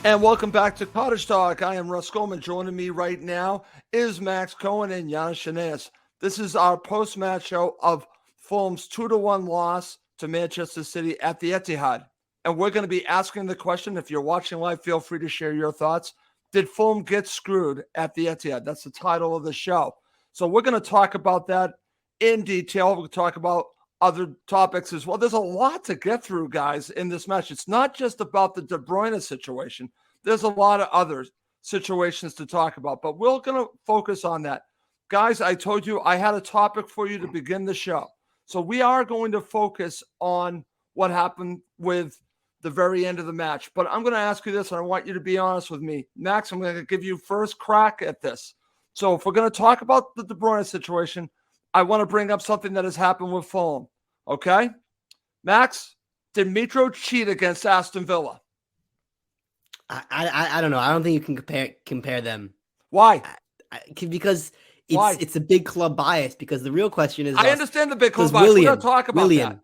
And welcome back to Cottage Talk. I am Russ Goldman. Joining me right now is Max Cohen and Yannis. This is our post-match show of Fulham's 2-1 loss to Manchester City at the Etihad. And we're going to be asking the question, if you're watching live, feel free to share your thoughts. Did Fulham get screwed at the Etihad? That's the title of the show. So we're going to talk about that in detail. We'll talk about other topics as well. There's a lot to get through, guys, in this match. It's not just about the De Bruyne situation. There's a lot of other situations to talk about, but we're going to focus on that. Guys, I told you I had a topic for you to begin the show. So we are going to focus on what happened with the very end of the match. But I'm going to ask you this, and I want you to be honest with me. Max, I'm going to give you first crack at this. So if we're going to talk about the De Bruyne situation, I want to bring up something that has happened with Fulham. Okay? Max, did Mitro cheat against Aston Villa? I don't know. I don't think you can compare them. Why? Because it's a big club bias. Because the real question is, I understand the big club bias. We're going to talk about that.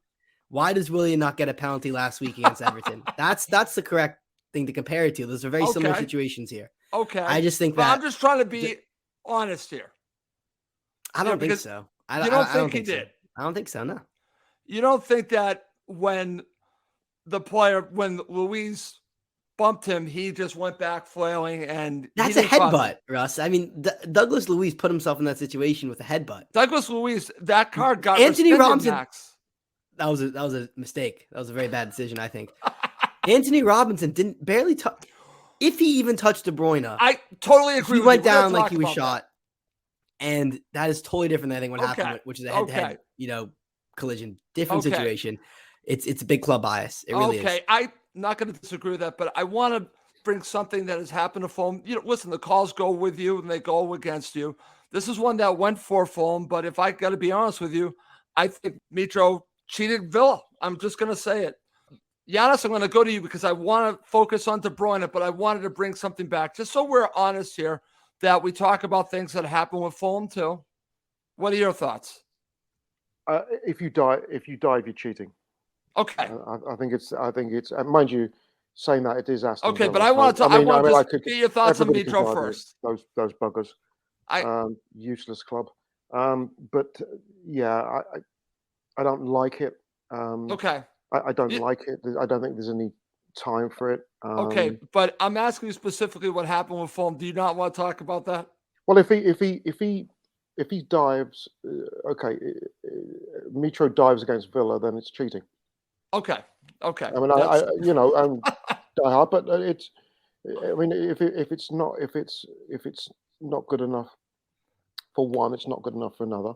Why does Willian not get a penalty last week against Everton? That's the correct thing to compare it to. Those are very similar situations here. Okay. I just think I'm just trying to be honest here. I don't think so. I don't think he did. I don't think so. No. You don't think that when Luis bumped him, he just went back flailing, and that's a headbutt, Russ. I mean, Douglas Luiz put himself in that situation with a headbutt. Douglas Luiz, that card got Anthony Robinson. Max. That was a mistake. That was a very bad decision, I think. Anthony Robinson barely touch. If he even touched De Bruyne, I totally agree. He went down like he was shot, and that is totally different than I think what happened, which is a head-to-head, collision. Different situation. It's a big club bias. It really is. Okay, I'm not going to disagree with that, but I want to bring something that has happened to Fulham. Listen, the calls go with you and they go against you. This is one that went for Fulham, but if I got to be honest with you, I think Mitro cheated Villa. I'm just going to say it. Yannis, I'm going to go to you because I want to focus on De Bruyne, but I wanted to bring something back just so we're honest here, that we talk about things that happen with Fulham too. What are your thoughts? If you dive, you're cheating. Okay. I think it's. Mind you, saying that it is Aston Villa. Okay, but I want to get your thoughts on Mitro first. Those buggers. Useless club. But yeah, I don't like it. Okay. I don't like it. I don't think there's any time for it. Okay, but I'm asking you specifically what happened with Fulham. Do you not want to talk about that? Well, if he dives, Mitro dives against Villa, then it's cheating. Okay. I mean, I'm die hard, but it's. I mean, if it's not good enough for one, it's not good enough for another.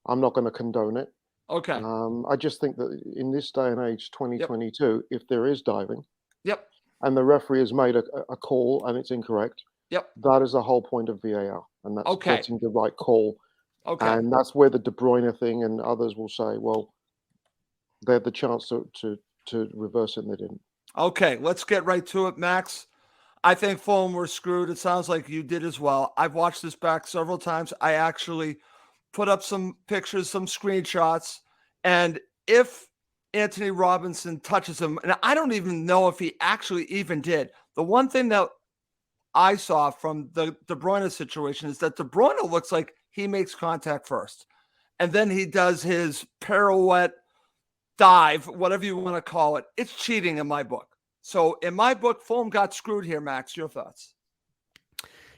I'm not going to condone it. Okay. I just think that in this day and age, 2022, if there is diving, and the referee has made a call and it's incorrect, that is the whole point of VAR, and that's getting the right call. Okay. And that's where the De Bruyne thing and others will say, well, they had the chance to reverse it and they didn't. Okay, let's get right to it, Max. I think Fulham were screwed. It sounds like you did as well. I've watched this back several times. I actually put up some pictures, some screenshots, and if Anthony Robinson touches him, and I don't even know if he actually even did. The one thing that I saw from the De Bruyne situation is that De Bruyne looks like he makes contact first, and then he does his pirouette dive, whatever you want to call it. It's cheating in my book. So in my book, Fulham got screwed here. Max, your thoughts?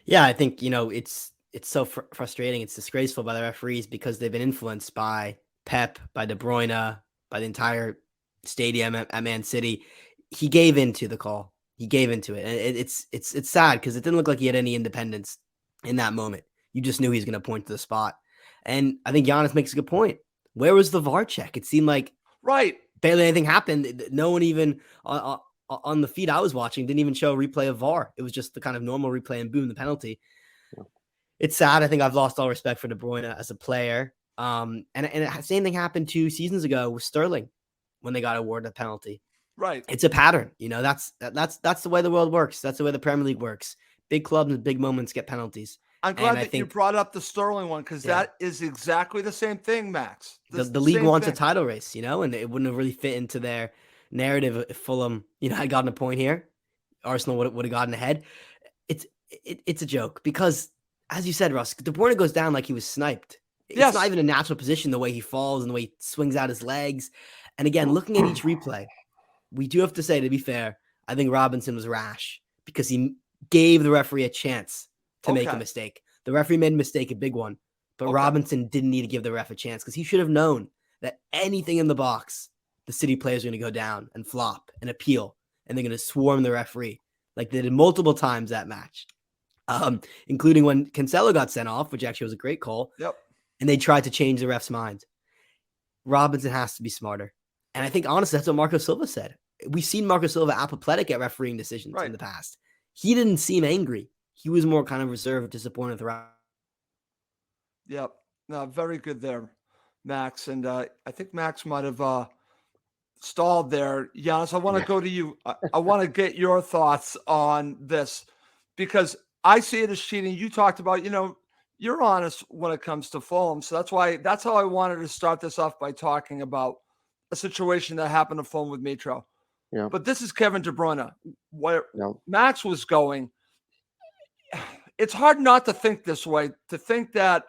Yeah, I think, it's so frustrating. It's disgraceful by the referees because they've been influenced by Pep, by De Bruyne, by the entire stadium at Man City. He gave into the call. He gave into it. And it's sad because it didn't look like he had any independence in that moment. You just knew he was going to point to the spot. And I think Yannis makes a good point. Where was the VAR check? It seemed like barely anything happened. No one even on the feed I was watching didn't even show a replay of VAR. It was just the kind of normal replay and boom, the penalty. It's sad. I think I've lost all respect for De Bruyne as a player. And the same thing happened 2 seasons ago with Sterling when they got awarded a penalty. Right. It's a pattern. That's the way the world works. That's the way the Premier League works. Big clubs and big moments get penalties. I'm glad that you brought up the Sterling one because that is exactly the same thing, Max. The league wants a title race, and it wouldn't have really fit into their narrative if Fulham, had gotten a point here. Arsenal would have gotten ahead. It's a joke because, as you said, Russ, De Bruyne goes down like he was sniped. It's not Yes. even a natural position, the way he falls and the way he swings out his legs. And again, looking at each replay, we do have to say, to be fair, I think Robinson was rash because he gave the referee a chance to make a mistake. The referee made a mistake, a big one, but Robinson didn't need to give the ref a chance because he should have known that anything in the box, the City players are going to go down and flop and appeal, and they're going to swarm the referee like they did multiple times that match, including when Cancelo got sent off, which actually was a great call. Yep. And they tried to change the ref's mind. Robinson has to be smarter. And I think, honestly, that's what Marco Silva said. We've seen Marco Silva apoplectic at refereeing decisions in the past. He didn't seem angry. He was more kind of reserved, disappointed throughout. Yep. No, very good there, Max. And I think Max might have stalled there. Yannis, I want to go to you. I want to get your thoughts on this because I see it as cheating. You talked about, you're honest when it comes to Fulham. So that's how I wanted to start this off by talking about a situation that happened to Fulham with Mitro. Yeah. But this is Kevin De Bruyne, where Max was going. It's hard not to think this way, to think that,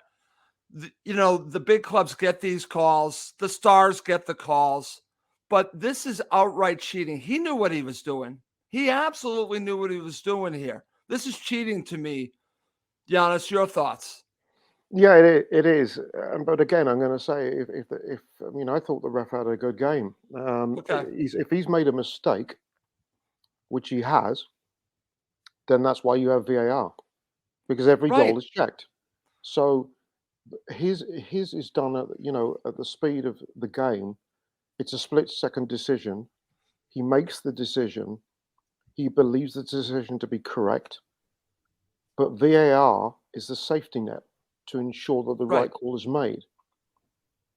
the big clubs get these calls, the stars get the calls, but this is outright cheating. He knew what he was doing. He absolutely knew what he was doing here. This is cheating to me. Yannis, your thoughts? Yeah, it is. But again, I'm going to say, I thought the ref had a good game. If he's made a mistake, which he has, then that's why you have VAR, because every goal is checked. So his is done at the speed of the game. It's a split-second decision. He makes the decision. He believes the decision to be correct, but VAR is the safety net to ensure that the right call is made.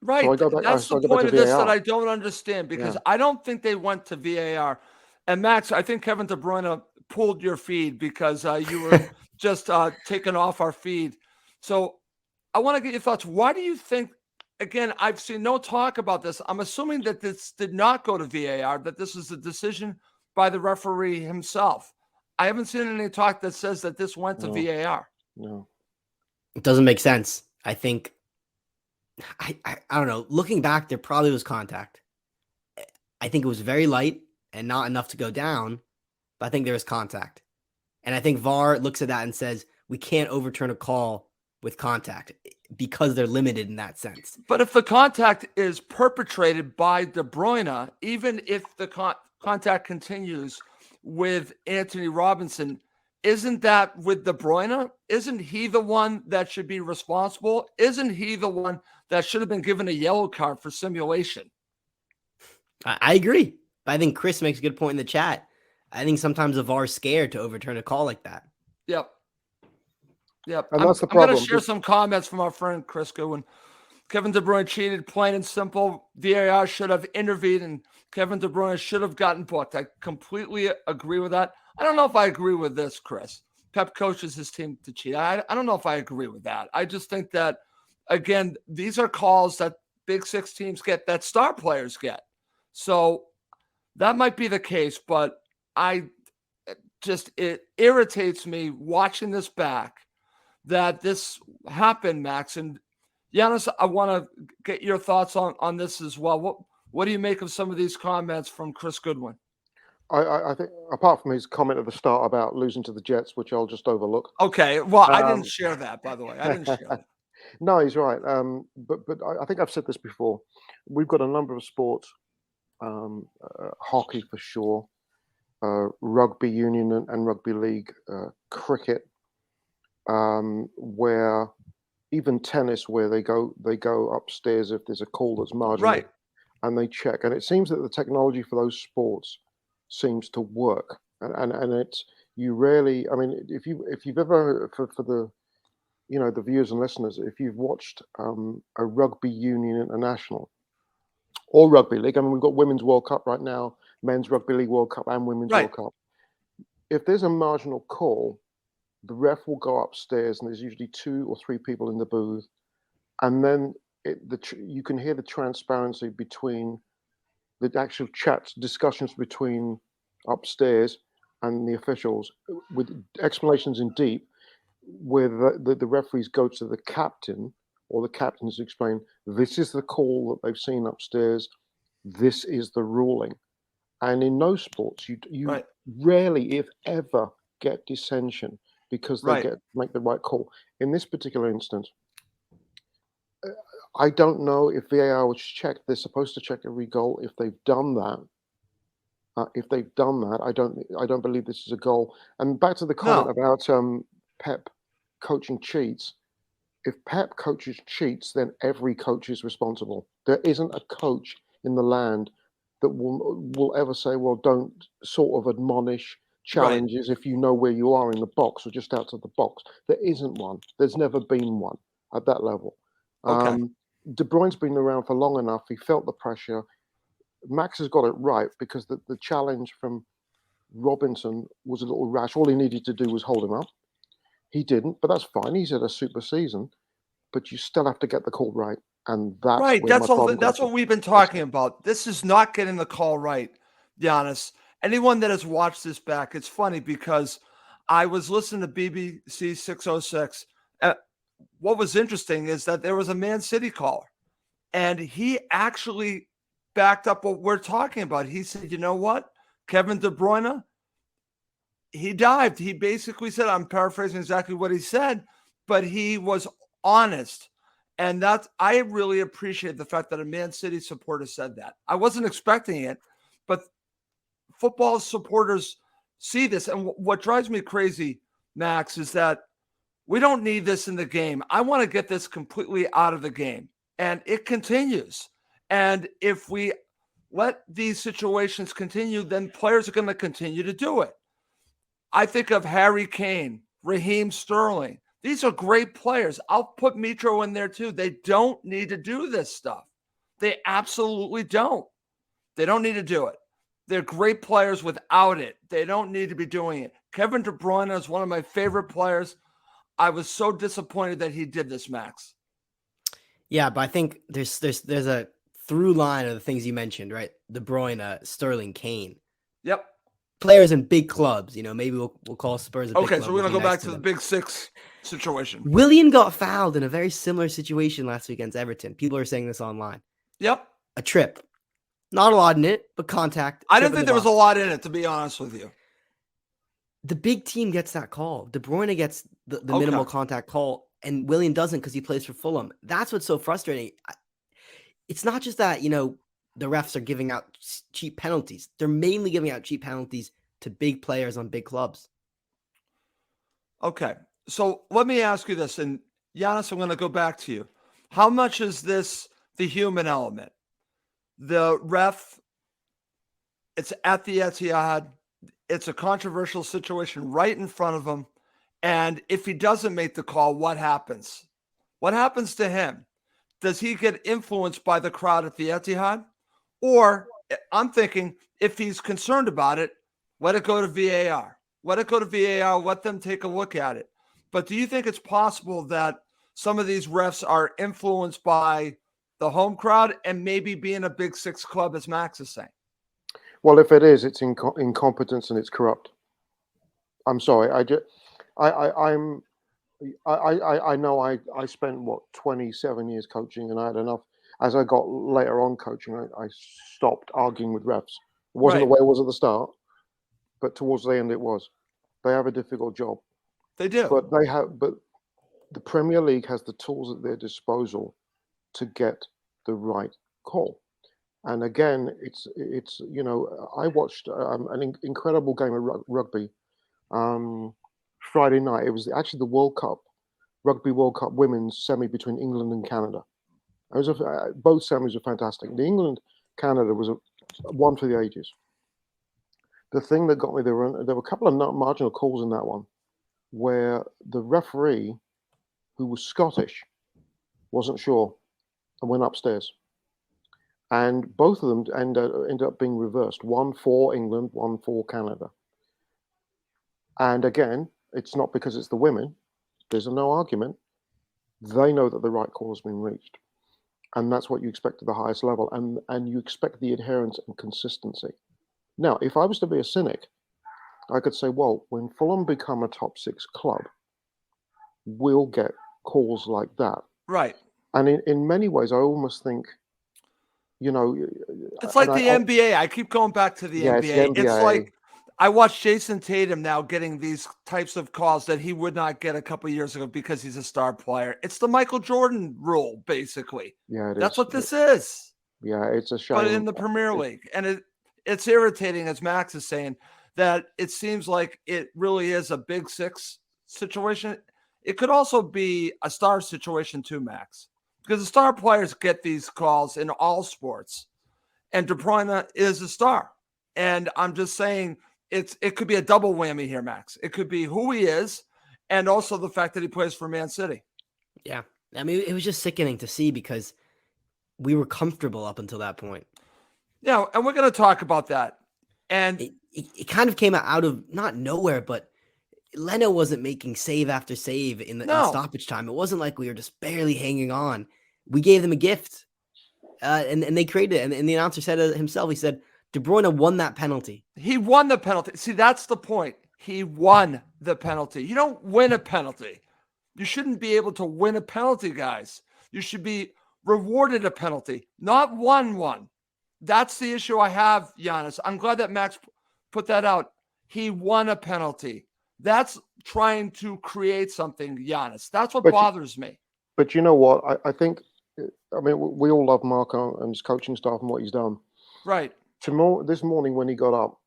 Right. So That's the point of this that I don't understand, because I don't think they went to VAR. And Max, I think Kevin De Bruyne pulled your feed because you were just taken off our feed. So I want to get your thoughts. Why do you think, again, I've seen no talk about this. I'm assuming that this did not go to VAR, that this is a decision by the referee himself. I haven't seen any talk that says that this went to VAR. No. It doesn't make sense. I think, I don't know. Looking back, there probably was contact. I think it was very light and not enough to go down, but I think there was contact. And I think VAR looks at that and says, we can't overturn a call with contact because they're limited in that sense. But if the contact is perpetrated by De Bruyne, even if the contact continues with Anthony Robinson, isn't that with De Bruyne? Isn't he the one that should be responsible? Isn't he the one that should have been given a yellow card for simulation? I agree. But I think Chris makes a good point in the chat. I think sometimes the VAR is scared to overturn a call like that. Yep. And that's the problem. I'm going to share some comments from our friend Chris Goodwin. Kevin De Bruyne cheated, plain and simple. VAR should have intervened, and Kevin De Bruyne should have gotten booked. I completely agree with that. I don't know if I agree with this, Chris. Pep coaches his team to cheat. I don't know if I agree with that. I just think that, again, these are calls that Big Six teams get, that star players get. So that might be the case, but it irritates me watching this back that this happened, Max. And Yannis, I want to get your thoughts on this as well. What do you make of some of these comments from Chris Goodwin? I think, apart from his comment at the start about losing to the Jets, which I'll just overlook. Okay, well, I didn't share that, by the way. I didn't share that. No, he's right. But I think I've said this before. We've got a number of sports, hockey for sure, rugby union and rugby league, cricket, where even tennis, where they go upstairs if there's a call that's marginal, and they check. And it seems that the technology for those sports seems to work, and it's, you rarely, I mean, if you've ever, for the the viewers and listeners, if you've watched a rugby union international or rugby league, I mean, we've got Women's World Cup right now, Men's Rugby League World Cup and Women's World Cup. If there's a marginal call, the ref will go upstairs, and there's usually 2 or 3 people in the booth, and then you can hear the transparency between the actual discussions between upstairs and the officials with explanations in deep, where the referees go to the captain or the captains explain, this is the call that they've seen upstairs, this is the ruling. And in no sports, you Right. rarely, if ever, get dissension because they Right. make the right call. In this particular instance, I don't know if VAR was checked. They're supposed to check every goal. If they've done that, I don't believe this is a goal. And back to the comment No. about Pep coaching cheats. If Pep coaches cheats, then every coach is responsible. There isn't a coach in the land that will ever say, "Well, don't sort of admonish Right. challenges if you know where you are in the box or just outside the box." There isn't one. There's never been one at that level. Okay. De Bruyne's been around for long enough. He felt the pressure. Max has got it right because the challenge from Robinson was a little rash. All he needed to do was hold him up. He didn't, but that's fine. He's had a super season, but you still have to get the call right, and that's Right. where my problem That's comes what in. we've been talking about. This is not getting the call right, Giannis. Anyone that has watched this back, it's funny because I was listening to BBC 606. What was interesting is that there was a Man City caller, and he actually backed up what we're talking about. He said, you know what? Kevin De Bruyne, he dived. He basically said, I'm paraphrasing exactly what he said, but he was honest. And that's, I really appreciate the fact that a Man City supporter said that. I wasn't expecting it, but football supporters see this. And what drives me crazy, Max, is that we don't need this in the game. I want to get this completely out of the game. And it continues. And if we let these situations continue, then players are going to continue to do it. I think of Harry Kane, Raheem Sterling. These are great players. I'll put Mitro in there too. They don't need to do this stuff. They absolutely don't. They don't need to do it. They're great players without it. They don't need to be doing it. Kevin De Bruyne is one of my favorite players. I was so disappointed that he did this, Max. Yeah, but I think there's a through line of the things you mentioned, right? De Bruyne, Sterling, Kane. Yep. Players in big clubs, maybe we'll call Spurs a big club. Okay, so we're going to go back to the them. Big Six situation. Willian got fouled in a very similar situation last week against Everton. People are saying this online. Yep. A trip. Not a lot in it, but contact. I didn't think there was a lot in it, to be honest with you. The big team gets that call. De Bruyne gets the minimal contact call, and Willian doesn't because he plays for Fulham. That's what's so frustrating. It's not just that, the refs are giving out cheap penalties. They're mainly giving out cheap penalties to big players on big clubs. Okay. So let me ask you this, and Yannis, I'm going to go back to you. How much is this the human element? The ref, it's at the Etihad. It's a controversial situation right in front of him. And if he doesn't make the call, what happens? What happens to him? Does he get influenced by the crowd at the Etihad? Or I'm thinking if he's concerned about it, let it go to VAR. Let it go to VAR. Let them take a look at it. But do you think it's possible that some of these refs are influenced by the home crowd and maybe being a Big Six club, as Max is saying? Well, if it is, it's incompetence and it's corrupt. I'm sorry. I know I spent 27 years coaching, and I had enough. As I got later on coaching, I stopped arguing with refs. It wasn't the way it was at the start, but towards the end it was. They have a difficult job. They do. But the Premier League has the tools at their disposal to get the right call. And again, it's I watched an incredible game of rugby Friday night. It was actually the Rugby World Cup women's semi between England and Canada. It was both semis were fantastic. The England-Canada was one for the ages. The thing that got me, there were a couple of marginal calls in that one where the referee, who was Scottish, wasn't sure and went upstairs. And both of them ended up being reversed. One for England, one for Canada. And again, it's not because it's the women. There's no argument. They know that the right call has been reached. And that's what you expect at the highest level. And you expect the adherence and consistency. Now, if I was to be a cynic I could say, well, when Fulham become a top 6 club, we'll get calls like that. Right. And in many ways, I almost think, It's like the NBA. I keep going back to the yeah, it's the NBA. It's NBA. like I watch Jason Tatum now getting these types of calls that he would not get a couple years ago because he's a star player. It's the Michael Jordan rule, basically. Yeah, it That's is. what this is. Yeah, it's a shame. But in the Premier League. And it's irritating, as Max is saying, that it seems like it really is a Big Six situation. It could also be a star situation too, Max, because the star players get these calls in all sports. And De Bruyne is a star. And I'm just saying it could be a double whammy here, Max. It could be who he is and also the fact that he plays for Man City. Yeah. I mean, it was just sickening to see because we were comfortable up until that point. Yeah, and we're going to talk about that. And it kind of came out of not nowhere, but Leno wasn't making save after save in the stoppage time. It wasn't like we were just barely hanging on. We gave them a gift. And they created it. And the announcer said it himself. He said, De Bruyne won that penalty. He won the penalty. See, that's the point. He won the penalty. You don't win a penalty. You shouldn't be able to win a penalty, guys. You should be rewarded a penalty, not won one. That's the issue I have, Yannis. I'm glad that Max put that out. He won a penalty. That's trying to create something, Yannis. That's what bothers me. But you know what? I think, I mean, we all love Marco and his coaching staff and what he's done. Right. This morning when he got up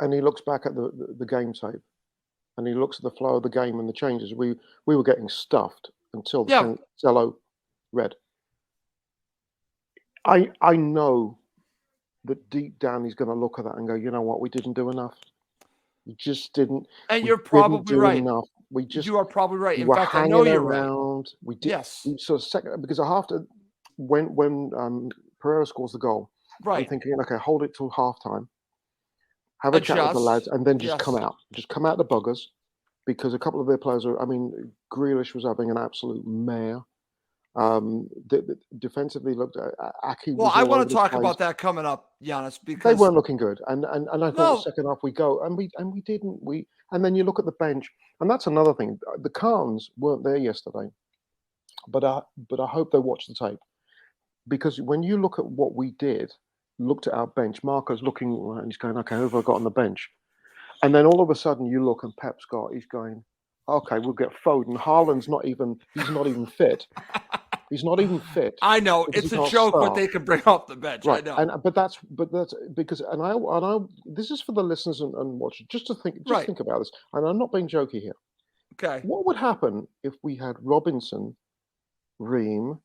and he looks back at the game tape and he looks at the flow of the game and the changes, we were getting stuffed until the Cello red. I know that deep down he's going to look at that and go, you know what, we didn't do enough. We just didn't. And you're probably right. Enough. You are probably right. In we fact, I know you're around. right. We did. Yes. So second, because I have to, when Pereira scores the goal, right. I'm thinking, okay, hold it till halftime, have a chat with the lads, and then just come out. Just come out the buggers, because a couple of their players are. I mean, Grealish was having an absolute mare. Defensively looked at Aki. Well, I want to talk about that coming up, Yannis, because they weren't looking good, and I thought the second half we go, and we didn't. And then you look at the bench, and that's another thing. The Khans weren't there yesterday, but I hope they watched the tape, because when you look at what we did, looked at our bench, Marco's looking and he's going, okay, who have I got on the bench? And then all of a sudden you look and Pep Scott, he's going, okay, we'll get Foden. Haaland's he's not even fit. He's not even fit. I know it's a joke what they can bring off the bench. Right. I know, but that's because I this is for the listeners and watchers just to think think about this. And I'm not being jokey here. Okay. What would happen if we had Robinson, Ream,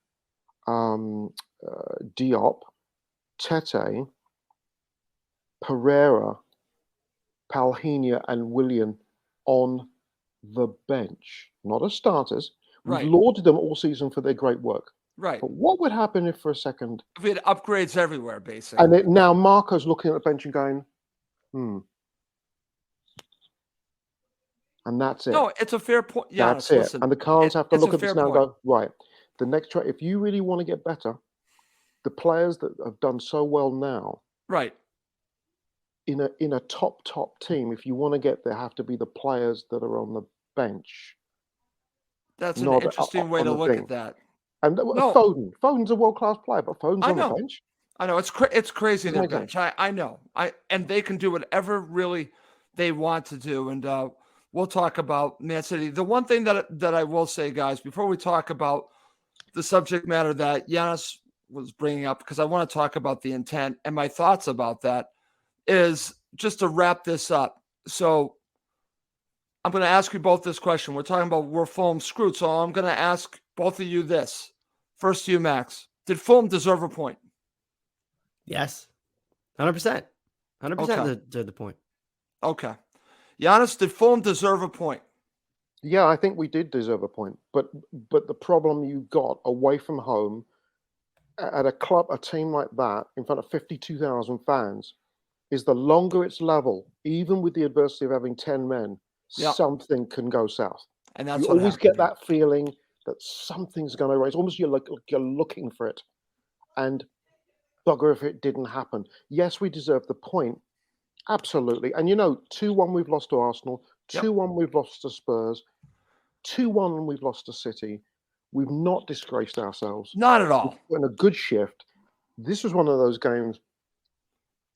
Diop, Tete, Pereira, Palhinha, and Willian on the bench, not as starters? We've lauded them all season for their great work. Right. But what would happen if for a second... If we had upgrades everywhere, basically. And now Marco's looking at the bench and going, And that's it. No, it's a fair point. Yeah, that's it. Listen, and the Khans have to look at this now and go, right, the next try, if you really want to get better, the players that have done so well now... Right. In a top team, if you want to get there, have to be the players that are on the bench. That's an interesting way to look at that. And Foden's a world-class player, but Foden's on the bench. I know it's crazy their bench. I know. And they can do whatever really they want to do. And we'll talk about Man City. The one thing that I will say, guys, before we talk about the subject matter that Yannis was bringing up, because I want to talk about the intent and my thoughts about that, is just to wrap this up. So I'm going to ask you both this question. We're talking about we're Fulham screwed. So I'm going to ask both of you this. First to you, Max. Did Fulham deserve a point? Yes. 100%. 100% deserve the point. Okay. Yannis, did Fulham deserve a point? Yeah, I think we did deserve a point. But the problem you got away from home at a team like that, in front of 52,000 fans, is the longer it's level, even with the adversity of having 10 men, something can go south. And that's you what always get that feeling that something's going to raise. Almost you're looking for it. And bugger if it didn't happen. Yes, we deserve the point. Absolutely. And you know, 2-1 we've lost to Arsenal, Yep. 2-1 we've lost to Spurs, 2-1 we've lost to City. We've not disgraced ourselves. Not at We've all. put in a good shift. This was one of those games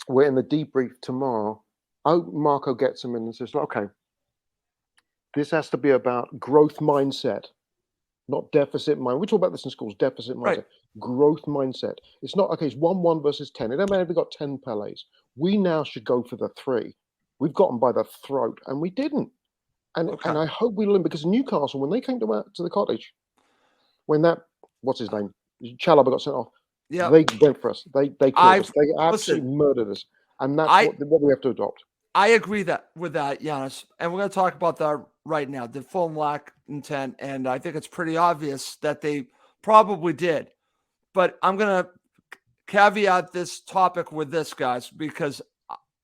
where in the debrief tomorrow, Marco gets him in and says, okay, this has to be about growth mindset, not deficit mind. We talk about this in schools, deficit mindset, Right. growth mindset. It's not, okay, it's 1-1 versus 10. It doesn't matter if we got 10 Pelés. We now should go for the 3. We've got them by the throat, and we didn't. And Okay. and I hope we learn, because Newcastle, when they came to the Cottage, when that, what's his name, Chalobah got sent off, Yeah. they went for us. They killed us. They absolutely murdered us. And that's what we have to adopt. I agree with that, Yannis. And we're going to talk about that right now. Did Fulham lack intent? And I think it's pretty obvious that they probably did. But I'm going to caveat this topic with this, guys, because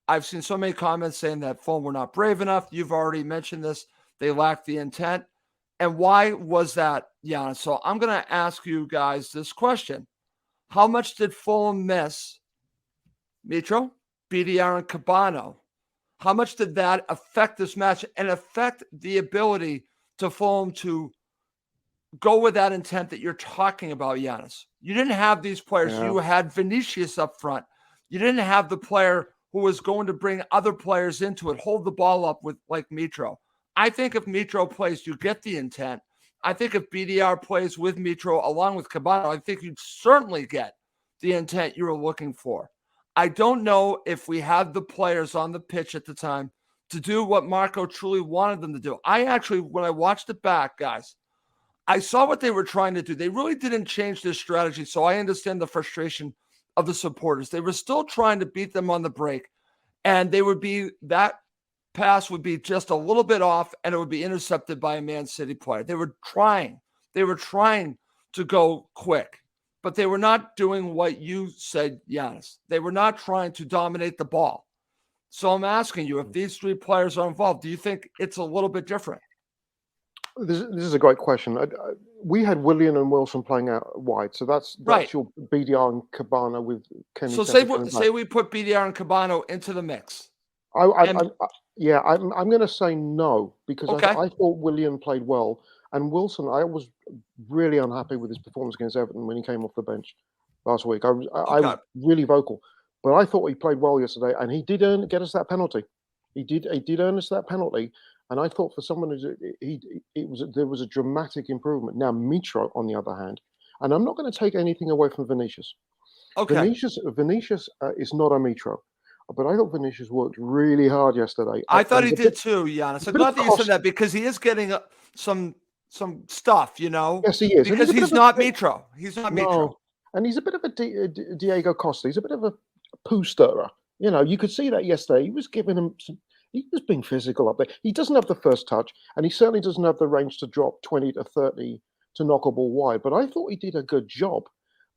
I've seen so many comments saying that Fulham were not brave enough. You've already mentioned this. They lacked the intent. And why was that, Yannis? So I'm going to ask you guys this question. How much did Fulham miss Mitro, BDR, and Cabano? How much did that affect this match and affect the ability to Fulham to go with that intent that you're talking about, Yannis? You didn't have these players. Yeah. You had Vinicius up front. You didn't have the player who was going to bring other players into it, hold the ball up with like Mitro. I think if Mitro plays, you get the intent. I think if BDR plays with Mitro along with Cabano, I think you'd certainly get the intent you were looking for. I don't know if we had the players on the pitch at the time to do what Marco truly wanted them to do. I actually, when I watched it back, guys, I saw what they were trying to do. They really didn't change their strategy, so I understand the frustration of the supporters. They were still trying to beat them on the break, and that pass would be just a little bit off, and it would be intercepted by a Man City player. They were trying to go quick. But they were not doing what you said, Yannis. They were not trying to dominate the ball. So I'm asking you, if these 3 players are involved, do you think it's a little bit different? This is a great question. We had Willian and Wilson playing out wide, so that's Right. your BDR and Cabano with Kenny. So say we put BDR and Cabano into the mix. I'm going to say no, because Okay. I thought Willian played well, and Wilson, I was really unhappy with his performance against Everton when he came off the bench last week. I was really vocal, but I thought he played well yesterday, and he did get us that penalty. He did earn us that penalty, and I thought for someone there was a dramatic improvement. Now Mitro, on the other hand, and I'm not going to take anything away from Vinicius. Okay. Vinicius is not a Mitro. But I thought Vinicius worked really hard yesterday. I thought he did too, Yannis. I'm glad that you said that, because he is getting some stuff, you know. Yes, he is. Because he's not Mitro. He's not Mitro. And he's a bit of a Diego Costa. He's a bit of a poo stirrer. You know, you could see that yesterday. He was giving him he was being physical up there. He doesn't have the first touch, and he certainly doesn't have the range to drop 20 to 30 to knock a ball wide. But I thought he did a good job.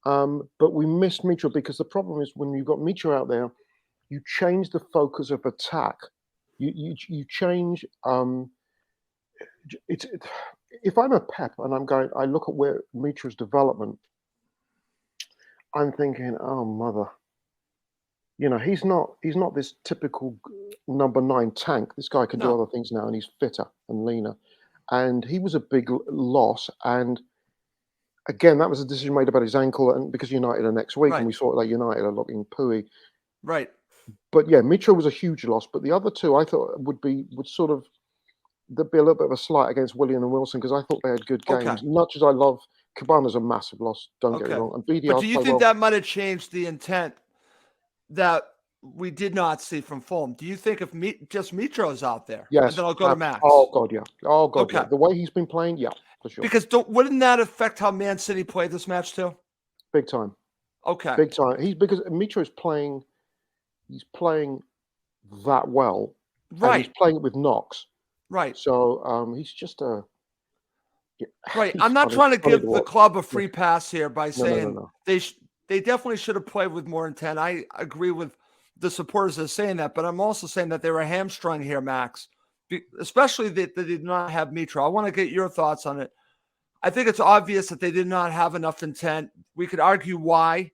But we missed Mitro, because the problem is when you've got Mitro out there, you change the focus of attack. You change. If I'm a Pep and I look at where Mitro's development, I'm thinking, oh mother, you know, he's not this typical number 9 tank. This guy can do other things now, and he's fitter and leaner. And he was a big loss. And again, that was a decision made about his ankle, and because United are next week, and we saw that United are looking pooey. Right. But yeah, Mitro was a huge loss. But the other 2, I thought there'd be a little bit of a slight against Willian and Wilson, because I thought they had good games. Okay. Much as I love Cabana's a massive loss, don't get me wrong. And BDR, but do you think that might have changed the intent that we did not see from Fulham? Do you think if just Mitro's out there? Yes. And then I'll go to Max. Oh God, yeah. Oh God, Okay. yeah. The way he's been playing, yeah, for sure. Because wouldn't that affect how Man City played this match too? Big time. Okay. Big time. Because Mitro's playing. He's playing that well. Right. And he's playing it with knocks. Right. So he's just a. Yeah, right. I'm not trying to give the club a free pass here by saying no. They definitely should have played with more intent. I agree with the supporters that are saying that, but I'm also saying that they were hamstrung here, Max, especially that they did not have Mitro. I want to get your thoughts on it. I think it's obvious that they did not have enough intent. We could argue why.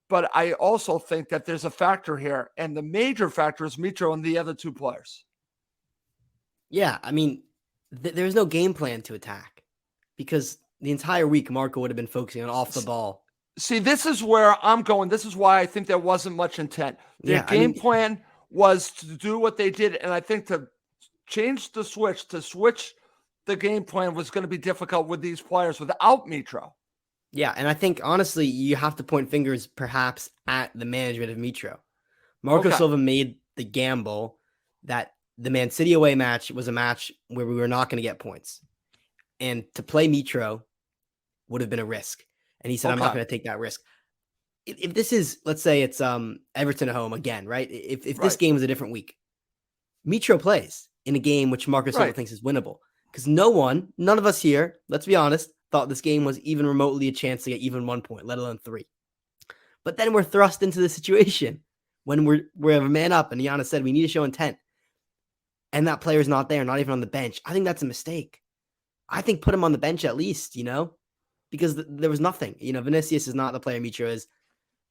But I also think that there's a factor here, and the major factor is Mitro and the other two players. Yeah, I mean, there's no game plan to attack because the entire week Marco would have been focusing on off the ball. See, this is where I'm going. This is why I think there wasn't much intent. Their game plan was to do what they did, and I think to change the switch, the game plan was going to be difficult with these players without Mitro. Yeah, and I think, honestly, you have to point fingers perhaps at the management of Mitro. Marco Silva made the gamble that the Man City away match was a match where we were not going to get points. And to play Mitro would have been a risk. And he said, I'm not going to take that risk. If this is, let's say it's Everton at home again, right? If this game was a different week, Mitro plays in a game which Marco Silva thinks is winnable. Because none of us here, let's be honest, thought this game was even remotely a chance to get even 1 point, let alone 3. But then we're thrust into the situation when we're a man up, and Yannis said we need to show intent. And that player's not there, not even on the bench. I think that's a mistake. I think put him on the bench at least, because there was nothing. Vinicius is not the player Mitro is.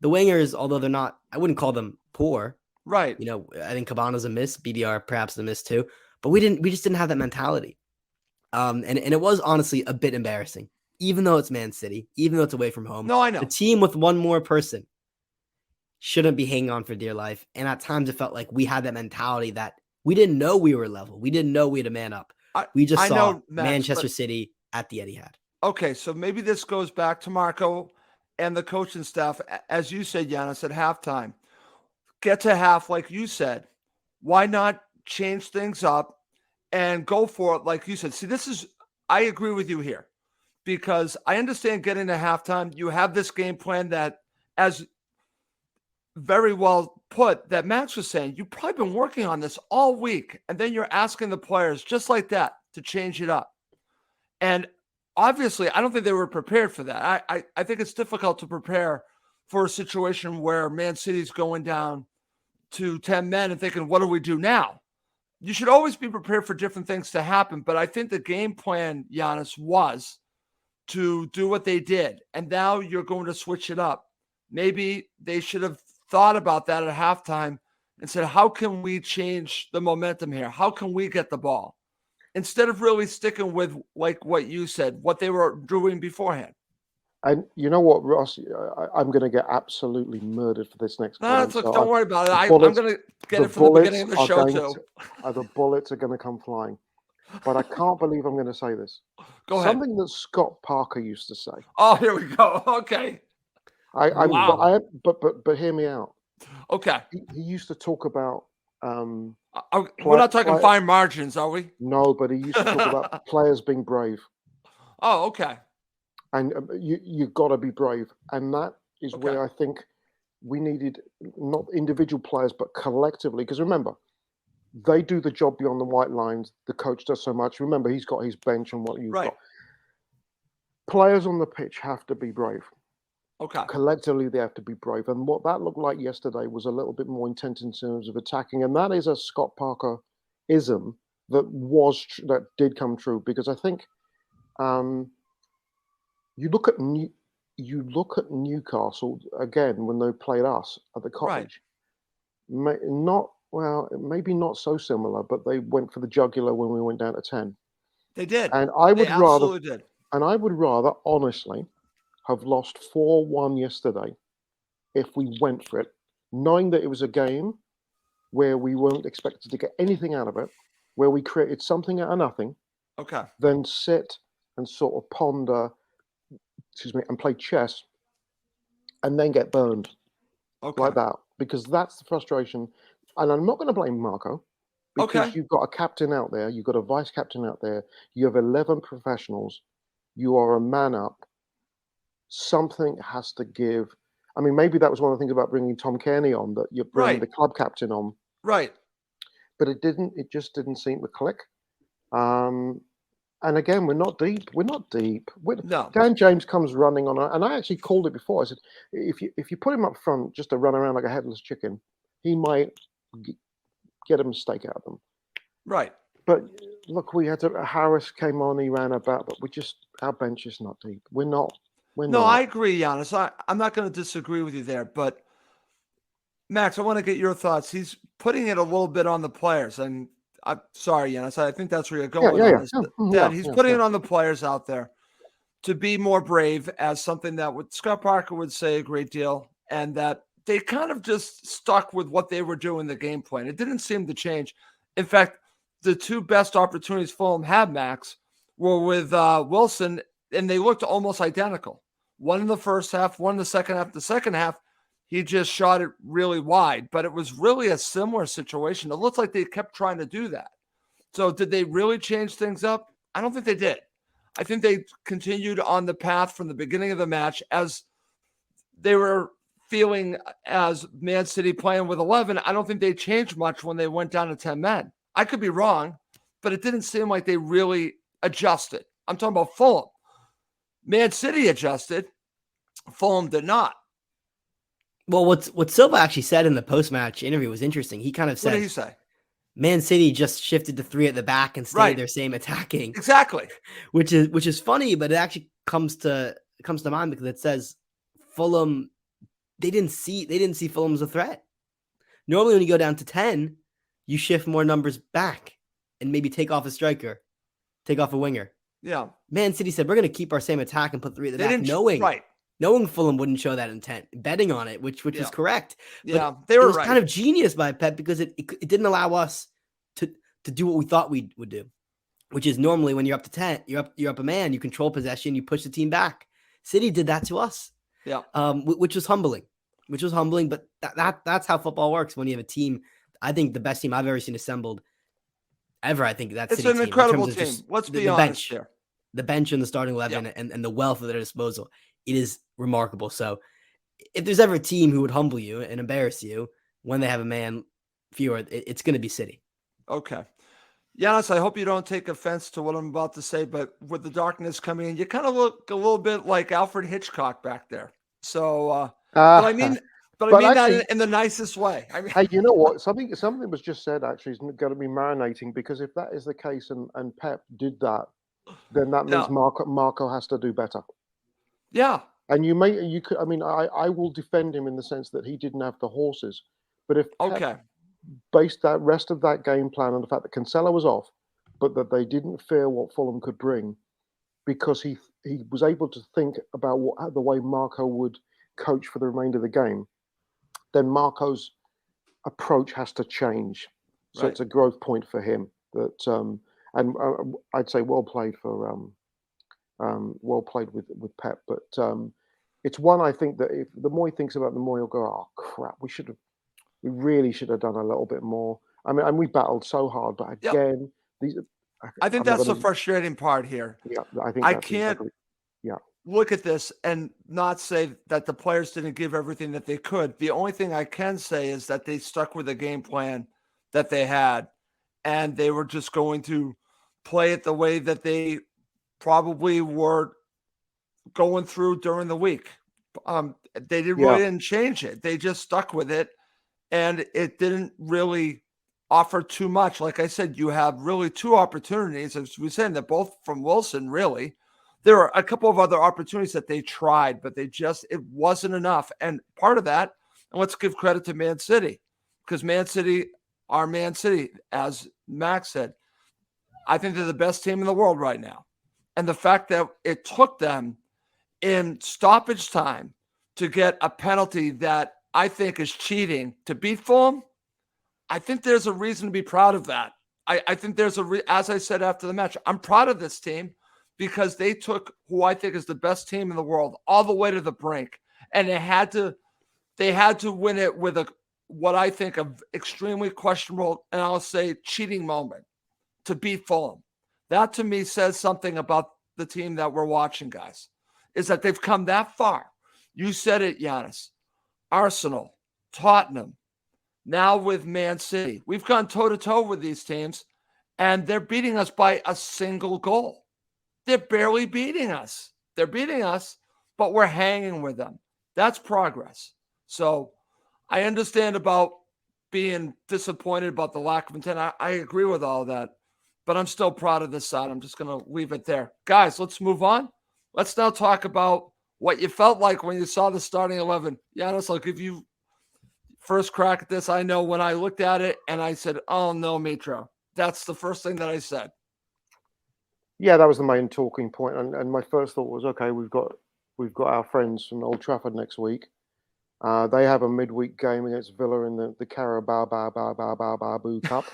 The wingers, although they're not, I wouldn't call them poor. Right. I think Cabana's a miss, BDR perhaps a miss too. But we just didn't have that mentality. And it was honestly a bit embarrassing, even though it's Man City, even though it's away from home. No, I know. The team with one more person shouldn't be hanging on for dear life. And at times it felt like we had that mentality that we didn't know we were level. We didn't know we had a man up. We just saw Manchester City at the Etihad. Okay, so maybe this goes back to Marco and the coaching staff. As you said, Yannis, at halftime, get to half, like you said. Why not change things up and go for it, like you said? See, I agree with you here because I understand getting to halftime. You have this game plan that, as very well put, that Max was saying, you've probably been working on this all week, and then you're asking the players just like that to change it up. And obviously, I don't think they were prepared for that. I think it's difficult to prepare for a situation where Man City's going down to 10 men and thinking, what do we do now? You should always be prepared for different things to happen. But I think the game plan, Yannis, was to do what they did. And now you're going to switch it up. Maybe they should have thought about that at halftime and said, how can we change the momentum here? How can we get the ball? Instead of really sticking with, like what you said, what they were doing beforehand. And you know what, Ross? I'm going to get absolutely murdered for this next comment. So don't worry about it. I'm going to get it from the beginning of the show, too. The bullets are going to come flying. But I can't believe I'm going to say this. Go ahead. Something that Scott Parker used to say. Oh, here we go. Okay. Wow. But hear me out. Okay. He used to talk about... we're not talking fine margins, are we? No, but he used to talk about players being brave. Oh, okay. And you've got to be brave. And that is where I think we needed not individual players, but collectively. Because remember, they do the job beyond the white lines. The coach does so much. Remember, he's got his bench and what you've got. Players on the pitch have to be brave. Okay. Collectively, they have to be brave. And what that looked like yesterday was a little bit more intent in terms of attacking. And that is a Scott Parker-ism that did come true. Because I think you look at Newcastle again when they played us at the Cottage. Right. Maybe not so similar, but they went for the jugular when we went down to 10. They did. And I would rather, honestly, have lost 4-1 yesterday if we went for it, knowing that it was a game where we weren't expected to get anything out of it, where we created something out of nothing. Okay. Then sit and sort of ponder, and play chess, and then get burned like that. Because that's the frustration. And I'm not going to blame Marco, because you've got a captain out there, you've got a vice captain out there, you have 11 professionals, you are a man up. Something has to give. I mean, maybe that was one of the things about bringing Tom Kearney on, that you're bringing the club captain on. Right. But it just didn't seem to click. And again, we're not deep. No. Dan James comes running on, and I actually called it before. I said, if you put him up front just to run around like a headless chicken, he might get a mistake out of them. Right. But look, Harris came on, he ran about, but our bench is not deep. We're not. We're No, not. I agree, Giannis. I'm not going to disagree with you there, but Max, I want to get your thoughts. He's putting it a little bit on the players, and I'm sorry, Yannis. I think that's where you're Yeah, going yeah, on yeah, this. yeah, That yeah, he's yeah, putting yeah. it on the players out there to be more brave, as something that would Scott Parker would say a great deal, and that they kind of just stuck with what they were doing, the game plan. It didn't seem to change. In fact, the two best opportunities Fulham had, Max, were with Wilson, and they looked almost identical. One in the first half, one in the second half. The second half, he just shot it really wide, but it was really a similar situation. It looks like they kept trying to do that. So did they really change things up? I don't think they did. I think they continued on the path from the beginning of the match as they were feeling as Man City playing with 11. I don't think they changed much when they went down to 10 men. I could be wrong, but it didn't seem like they really adjusted. I'm talking about Fulham. Man City adjusted. Fulham did not. Well, what Silva actually said in the post-match interview was interesting. He kind of What did said, he say? Man City just shifted to 3 at the back and stayed Right. their same attacking, Exactly. which is funny, but it actually comes to mind because it says Fulham, they didn't see Fulham as a threat. Normally when you go down to 10, you shift more numbers back and maybe take off a striker, take off a winger. Yeah. Man City said, we're going to keep our same attack and put 3 at the They back, didn't knowing Fulham wouldn't show that intent, betting on it, which Yeah. was correct. Yeah, But they were it was right. kind of genius by Pep because it didn't allow us to do what we thought we would do, which is normally when you're up to 10, you're up a man, you control possession, you push the team back. City did that to us. Yeah. Which was humbling. But that's how football works when you have a team. I think the best team I've ever seen assembled ever. I think that's It's an incredible team. Let's be honest here. The bench and the starting 11 and the wealth at their disposal. It is remarkable. So if there's ever a team who would humble you and embarrass you when they have a man fewer, it's going to be City. Okay. Yannis, I hope you don't take offense to what I'm about to say, but with the darkness coming in, you kind of look a little bit like Alfred Hitchcock back there. So, but I mean actually, that in the nicest way. I mean, hey, you know what? Something was just said actually is going to be marinating, because if that is the case and Pep did that, then that means Marco has to do better. Yeah. And you could. I mean, I will defend him in the sense that he didn't have the horses, but if Pep based that rest of that game plan on the fact that Cancelo was off, but that they didn't fear what Fulham could bring, because he was able to think about the way Marco would coach for the remainder of the game, then Marco's approach has to change. So it's a growth point for him. That and I'd say well played with Pep. But it's one I think that if the more he thinks about it, the more he'll go, oh crap, we really should have done a little bit more. I mean, and we battled so hard, but again, I think that's the frustrating part here. Yeah, I think I can't look at this and not say that the players didn't give everything that they could. The only thing I can say is that they stuck with the game plan that they had, and they were just going to play it the way that they probably were going through during the week. They really didn't change it. They just stuck with it, and it didn't really offer too much. Like I said, you have really two opportunities, as we said, that both from Wilson, really. There are a couple of other opportunities that they tried, but it wasn't enough. And part of that, and let's give credit to Man City, because Man City are Man City, as Max said. I think they're the best team in the world right now. And the fact that it took them in stoppage time to get a penalty that I think is cheating to beat Fulham, I think there's a reason to be proud of that. I think there's as I said after the match, I'm proud of this team because they took who I think is the best team in the world all the way to the brink, and they had to win it with what I think of extremely questionable, and I'll say cheating moment to beat Fulham. That to me says something about the team that we're watching, guys, is that they've come that far. You said it, Yannis. Arsenal, Tottenham, now with Man City. We've gone toe-to-toe with these teams, and they're beating us by a single goal. They're barely beating us. They're beating us, but we're hanging with them. That's progress. So I understand about being disappointed about the lack of intent. I agree with all that, but I'm still proud of this side. I'm just going to leave it there. Guys, let's move on. Let's now talk about what you felt like when you saw the starting 11. Yannis, I'll give you first crack at this. I know when I looked at it and I said, oh no, Mitro. That's the first thing that I said. Yeah, that was the main talking point. And my first thought was, okay, we've got our friends from Old Trafford next week. They have a midweek game against Villa in the Carabao Boo Cup.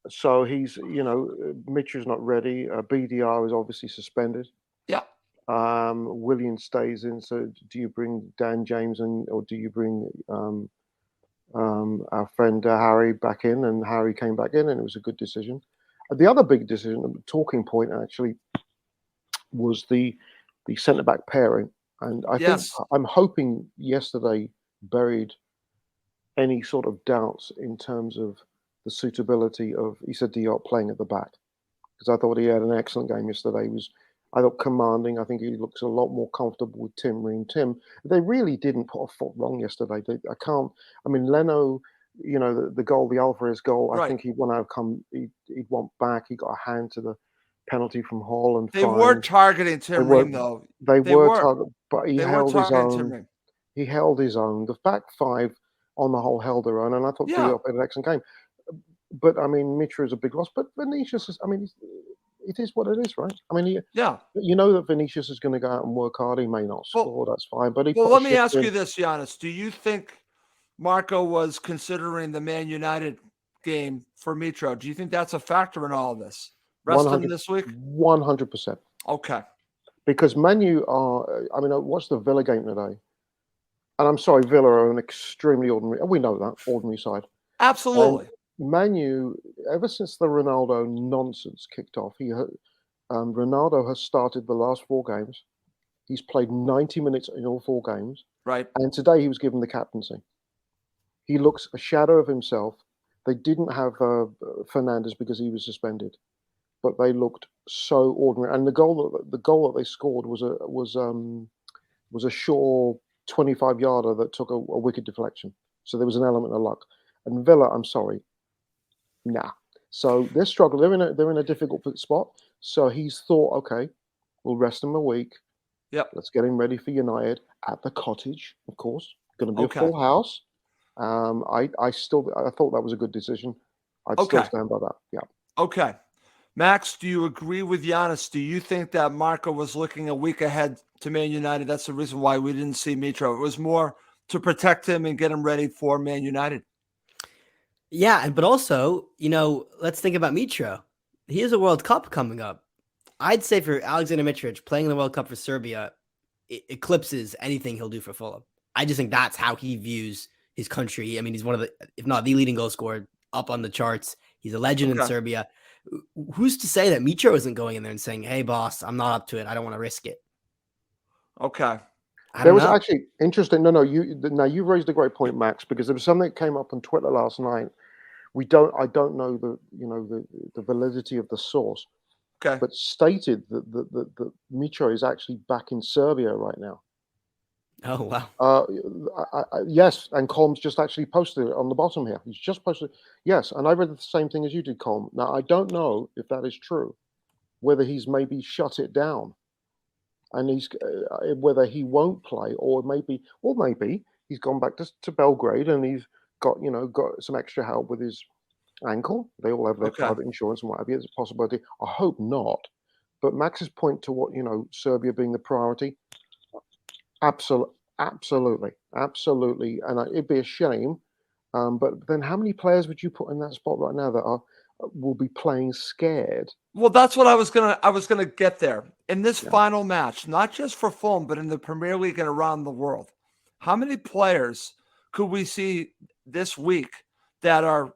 So he's, Mitro's not ready. BDR is obviously suspended. Yeah. Willian stays in. So do you bring Dan James in, or do you bring our friend Harry back in? And Harry came back in, and it was a good decision. The other big decision, talking point actually, was the centre back pairing, and I think I'm hoping yesterday buried any sort of doubts in terms of the suitability of Issa Diop playing at the back, because I thought he had an excellent game yesterday. I thought commanding. I think he looks a lot more comfortable with Tim Ream. They really didn't put a foot wrong yesterday. Leno, the goal, the Alvarez goal, I think he'd want to come. He'd want back. He got a hand to the penalty from Hall, and they were targeting Tim Ream though. They were targeting, but he held his own. Tim He held his own. The back five on the whole held their own, and I thought Diop had an excellent game. But Mitra is a big loss. But Vinicius is. It is what it is, right? You know that Vinicius is going to go out and work hard. He may not score. That's fine. But let me ask you this, Yannis: do you think Marco was considering the Man United game for Mitro? Do you think that's a factor in all of this? Rest him this week? 100%. Okay. Because Man U are. I watched the Villa game today, and I'm sorry, Villa are an extremely ordinary. We know that ordinary side. Absolutely. Man U, ever since the Ronaldo nonsense kicked off, Ronaldo has started the last 4 games. He's played 90 minutes in all 4 games. Right. And today he was given the captaincy. He looks a shadow of himself. They didn't have Fernandes because he was suspended, but they looked so ordinary. And the goal that they scored was a sure 25-yarder that took a wicked deflection. So there was an element of luck. And Villa, I'm sorry. Nah. So they're struggling. They're in a difficult spot. So he's thought, okay, we'll rest him a week. Yep. Let's get him ready for United at the Cottage, of course. Going to be a full house. I thought that was a good decision. I'd still stand by that. Yeah. Okay. Max, do you agree with Yannis? Do you think that Marco was looking a week ahead to Man United? That's the reason why we didn't see Mitro. It was more to protect him and get him ready for Man United. Yeah, but also, let's think about Mitro. He has a World Cup coming up. I'd say for Alexander Mitrovic, playing in the World Cup for Serbia, it eclipses anything he'll do for Fulham. I just think that's how he views his country. He's one of the, if not the leading goal scorer up on the charts. He's a legend in Serbia. Who's to say that Mitro isn't going in there and saying, hey, boss, I'm not up to it. I don't want to risk it. Okay. There was actually interesting. No, you raised a great point, Max, because there was something that came up on Twitter last night. I don't know the validity of the source. Okay. But stated that Mitro is actually back in Serbia right now. Oh wow. Yes, and Colm's just actually posted it on the bottom here. He's just posted. Yes, and I read the same thing as you did, Colm. Now I don't know if that is true, whether he's maybe shut it down. And he's whether he won't play, or maybe he's gone back to Belgrade and he's got some extra help with his ankle. They all have their private insurance and what have you. It's a possibility. I hope not. But Max's point to what Serbia being the priority, absolutely, and it'd be a shame. But then, how many players would you put in that spot right now that will be playing scared? Well, that's what I was gonna get there in this final match, not just for Fulham, but in the Premier League and around the world. How many players could we see this week that are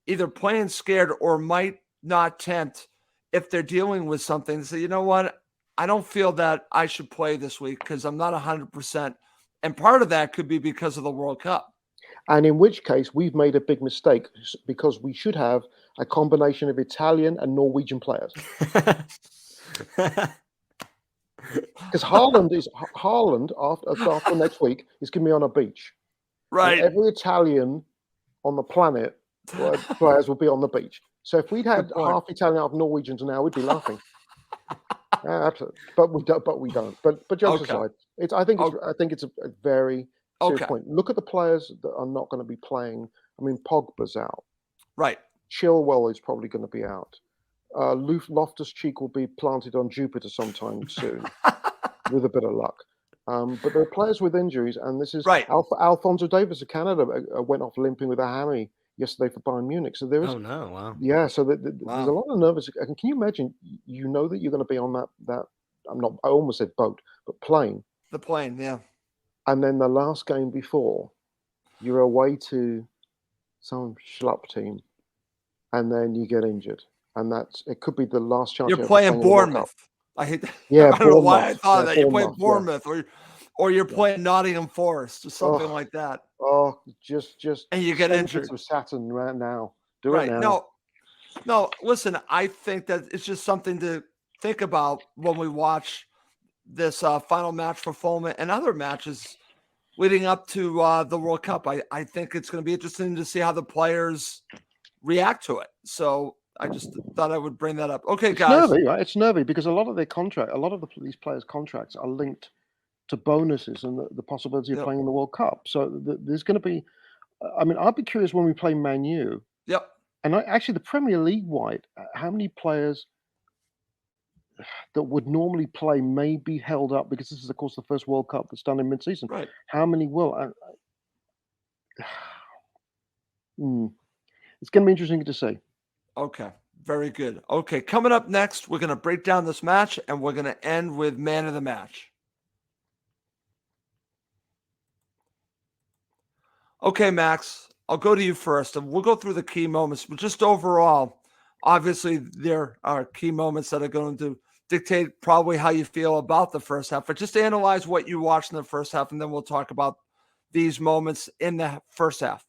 either playing scared or might not tempt if they're dealing with something? So you know what? I don't feel that I should play this week because I'm not 100%. And part of that could be because of the World Cup. And in which case, we've made a big mistake because we should have a combination of Italian and Norwegian players. Because Haaland after next week is going to be on a beach. Right. And every Italian on the planet players will be on the beach. So if we'd had half Italian, half Norwegians now, we'd be laughing. Absolutely, but we don't. But jokes Okay. aside, Okay. I think it's a very serious Okay. point. Look at the players that are not going to be playing. I mean, Pogba's out. Right. Chilwell is probably going to be out. Loftus-Cheek will be planted on Jupiter sometime soon, with a bit of luck. But there are players with injuries, and this is Right. Alphonso Davies of Canada went off limping with a hammy yesterday for Bayern Munich. So there is, Oh no! Wow. yeah. So there's a Wow. lot of nervous. And can you imagine? You know that you're going to be on that. I almost said boat, but plane, The plane. Yeah. and then the last game before, you're away to some schlup team, and then you get injured, and it could be the last chance You're you have of playing playing in the World Cup. Bournemouth. I hate that. Yeah, I don't know why I Bournemouth. thought Yeah, of that. You're playing Bournemouth. Bournemouth, or you're Yeah. playing Nottingham Forest or something Oh, like that, oh, just and you get send me injured. to Saturn right now. Do it Right. now. No. Listen, I think that it's just something to think about when we watch this final match for Fulham and other matches leading up to the World Cup. I think it's going to be interesting to see how the players react to it. So I just thought I would bring that up. Okay, It's guys. nervy, right? It's nervy because a lot of these players' contracts are linked to bonuses and the possibility of Yep. playing in the World Cup. So there's going to be. I mean, I'd be curious when we play Man U, Yep. and actually the Premier League wide, how many players that would normally play may be held up because this is, of course, the first World Cup that's done in mid-season. Right. How many will? It's going to be interesting to see. Okay. Very good. Okay. Coming up next, we're going to break down this match and we're going to end with man of the match. Okay, Max, I'll go to you first and we'll go through the key moments, but just overall, obviously there are key moments that are going to dictate probably how you feel about the first half, but just analyze what you watched in the first half and then we'll talk about these moments in the first half.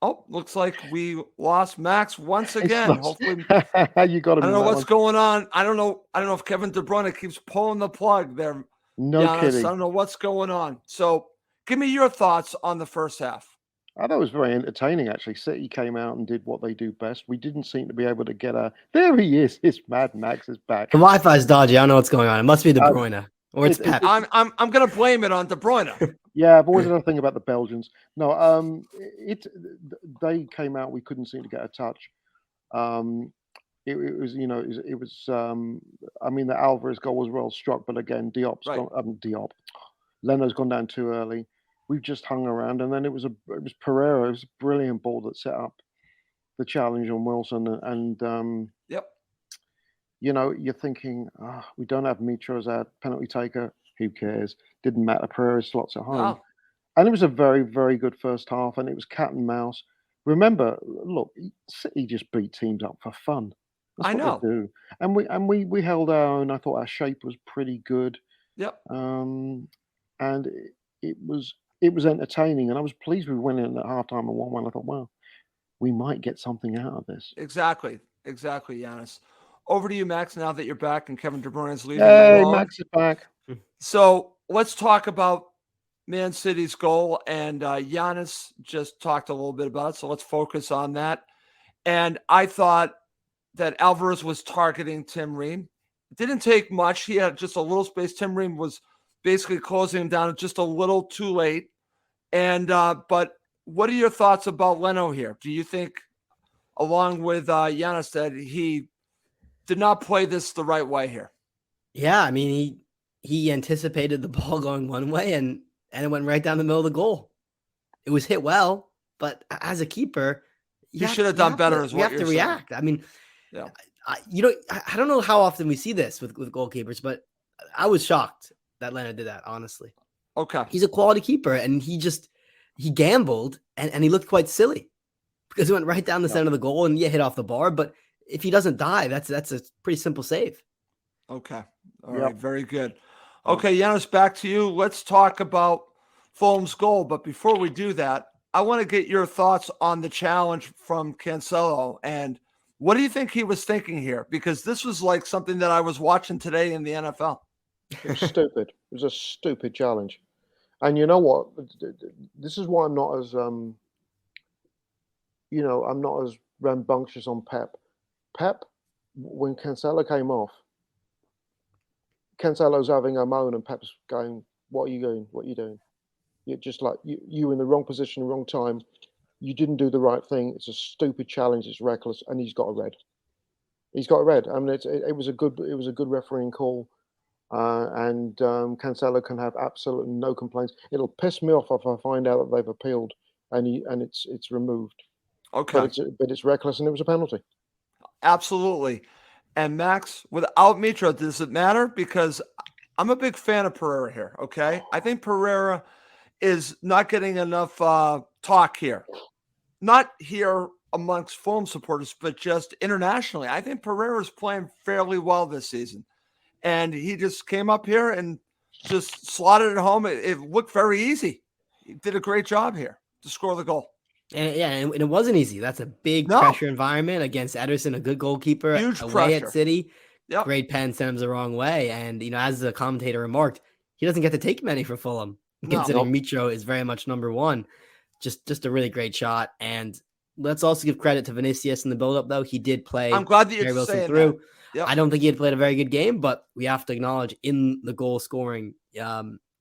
Oh, looks like we lost Max once again. Hopefully, you got him. I don't know what's going on. I don't know if Kevin De Bruyne keeps pulling the plug there. No Yannis. kidding. I don't know what's going on. So give me your thoughts on the first half. I thought it was very entertaining, actually. City came out and did what they do best. We didn't seem to be able to get a... There he is. It's Mad Max is back. The Wi-Fi's dodgy. I don't know what's going on. It must be De Bruyne. Or it's Pep. I'm going to blame it on De Bruyne. Yeah, I've always had a thing about the Belgians. No, they came out. We couldn't seem to get a touch. It was, you know, it was. I mean, the Alvarez goal was well struck, but again, Leno's gone down too early. We've just hung around, and then it was Pereira. It was a brilliant ball that set up the challenge on Wilson, and yep. You know, you're thinking, we don't have Mitro as our penalty taker. Who cares? Didn't matter. Pereira slots at home. No. And it was a very, very good first half, and it was cat and mouse. Remember, look, City just beat teams up for fun. That's what they do. And we held our own. I thought our shape was pretty good. Yep. And it was entertaining, and I was pleased we went in at halftime and 1-1. I thought, wow, we might get something out of this. Exactly, Yannis. Over to you, Max, now that you're back and Kevin De Bruyne is leaving. Hey, Max is back. So let's talk about Man City's goal. And Yannis just talked a little bit about it, so let's focus on that. And I thought that Alvarez was targeting Tim Ream. It didn't take much. He had just a little space. Tim Ream was basically closing him down just a little too late. And but what are your thoughts about Leno here? Do you think, along with Yannis, that he did not play this the right way here? Yeah, I mean, he anticipated the ball going one way and it went right down the middle of the goal. It was hit well, but as a keeper, you should have done better. You have to react. I mean, yeah. I don't know how often we see this with goalkeepers, but I was shocked that Leno did that, honestly. Okay. He's a quality keeper, and he gambled, and he looked quite silly because he went right down the center of the goal and hit off the bar. But if he doesn't dive, that's a pretty simple save. Okay. All right. Very good. Okay, Yannis, back to you. Let's talk about Fulham's goal. But before we do that, I want to get your thoughts on the challenge from Cancelo. And what do you think he was thinking here? Because this was like something that I was watching today in the NFL. It was stupid. It was a stupid challenge. And you know what? This is why I'm not as, I'm not as rambunctious on Pep. Pep when Cancelo came off, Cancelo's having a moan and Pep's going, "What are you doing? What are you doing? You're just like you in the wrong position, wrong time. You didn't do the right thing. It's a stupid challenge. It's reckless." And he's got a red. He's got a red. I mean, it was a good refereeing call. And Cancelo can have absolutely no complaints. It'll piss me off if I find out that they've appealed and it's removed. Okay. But it's reckless and it was a penalty. Absolutely. And Max, without Mitro, does it matter? Because I'm a big fan of Pereira here. Okay, I think Pereira is not getting enough talk here. Not here amongst Fulham supporters, but just internationally. I think Pereira is playing fairly well this season. And he just came up here and just slotted it home. It looked very easy. He did a great job here to score the goal. And it wasn't easy. That's a big pressure environment against Ederson, a good goalkeeper. Huge away pressure. At City. Yep. Great pen, sent him the wrong way. And, as the commentator remarked, he doesn't get to take many for Fulham, considering Mitro is very much number one. Just a really great shot. And let's also give credit to Vinicius in the build-up, though. He did play. I'm glad that Gary you're Wilson saying through. that. Yep. I don't think he had played a very good game, but we have to acknowledge in the goal-scoring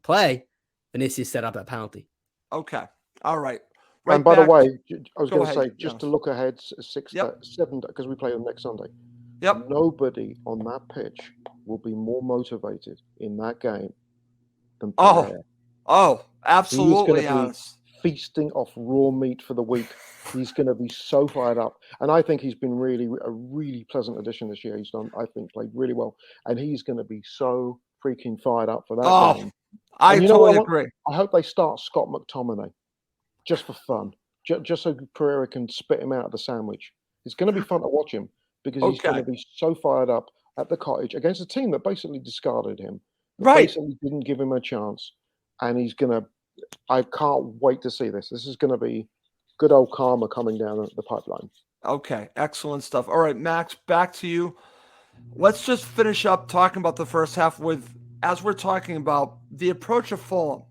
play, Vinicius set up that penalty. Okay. All right. And by the way, I was going to say, just to look ahead, 7, because we play them next Sunday. Yep. Nobody on that pitch will be more motivated in that game than Pereira. Oh, absolutely, Yannis. Feasting off raw meat for the week. He's going to be so fired up, and I think he's been a really pleasant addition this year. He's done, I think, played really well, and he's going to be so freaking fired up for that game. I totally agree. I hope they start Scott McTominay just for fun, just so Pereira can spit him out of the sandwich. It's going to be fun to watch him because he's going to be so fired up at the Cottage against a team that basically discarded him, basically didn't give him a chance, and he's going to. I can't wait to see this. This is going to be good old karma coming down the pipeline. Okay, excellent stuff. All right, Max, back to you. Let's just finish up talking about the first half as we're talking about the approach of Fulham.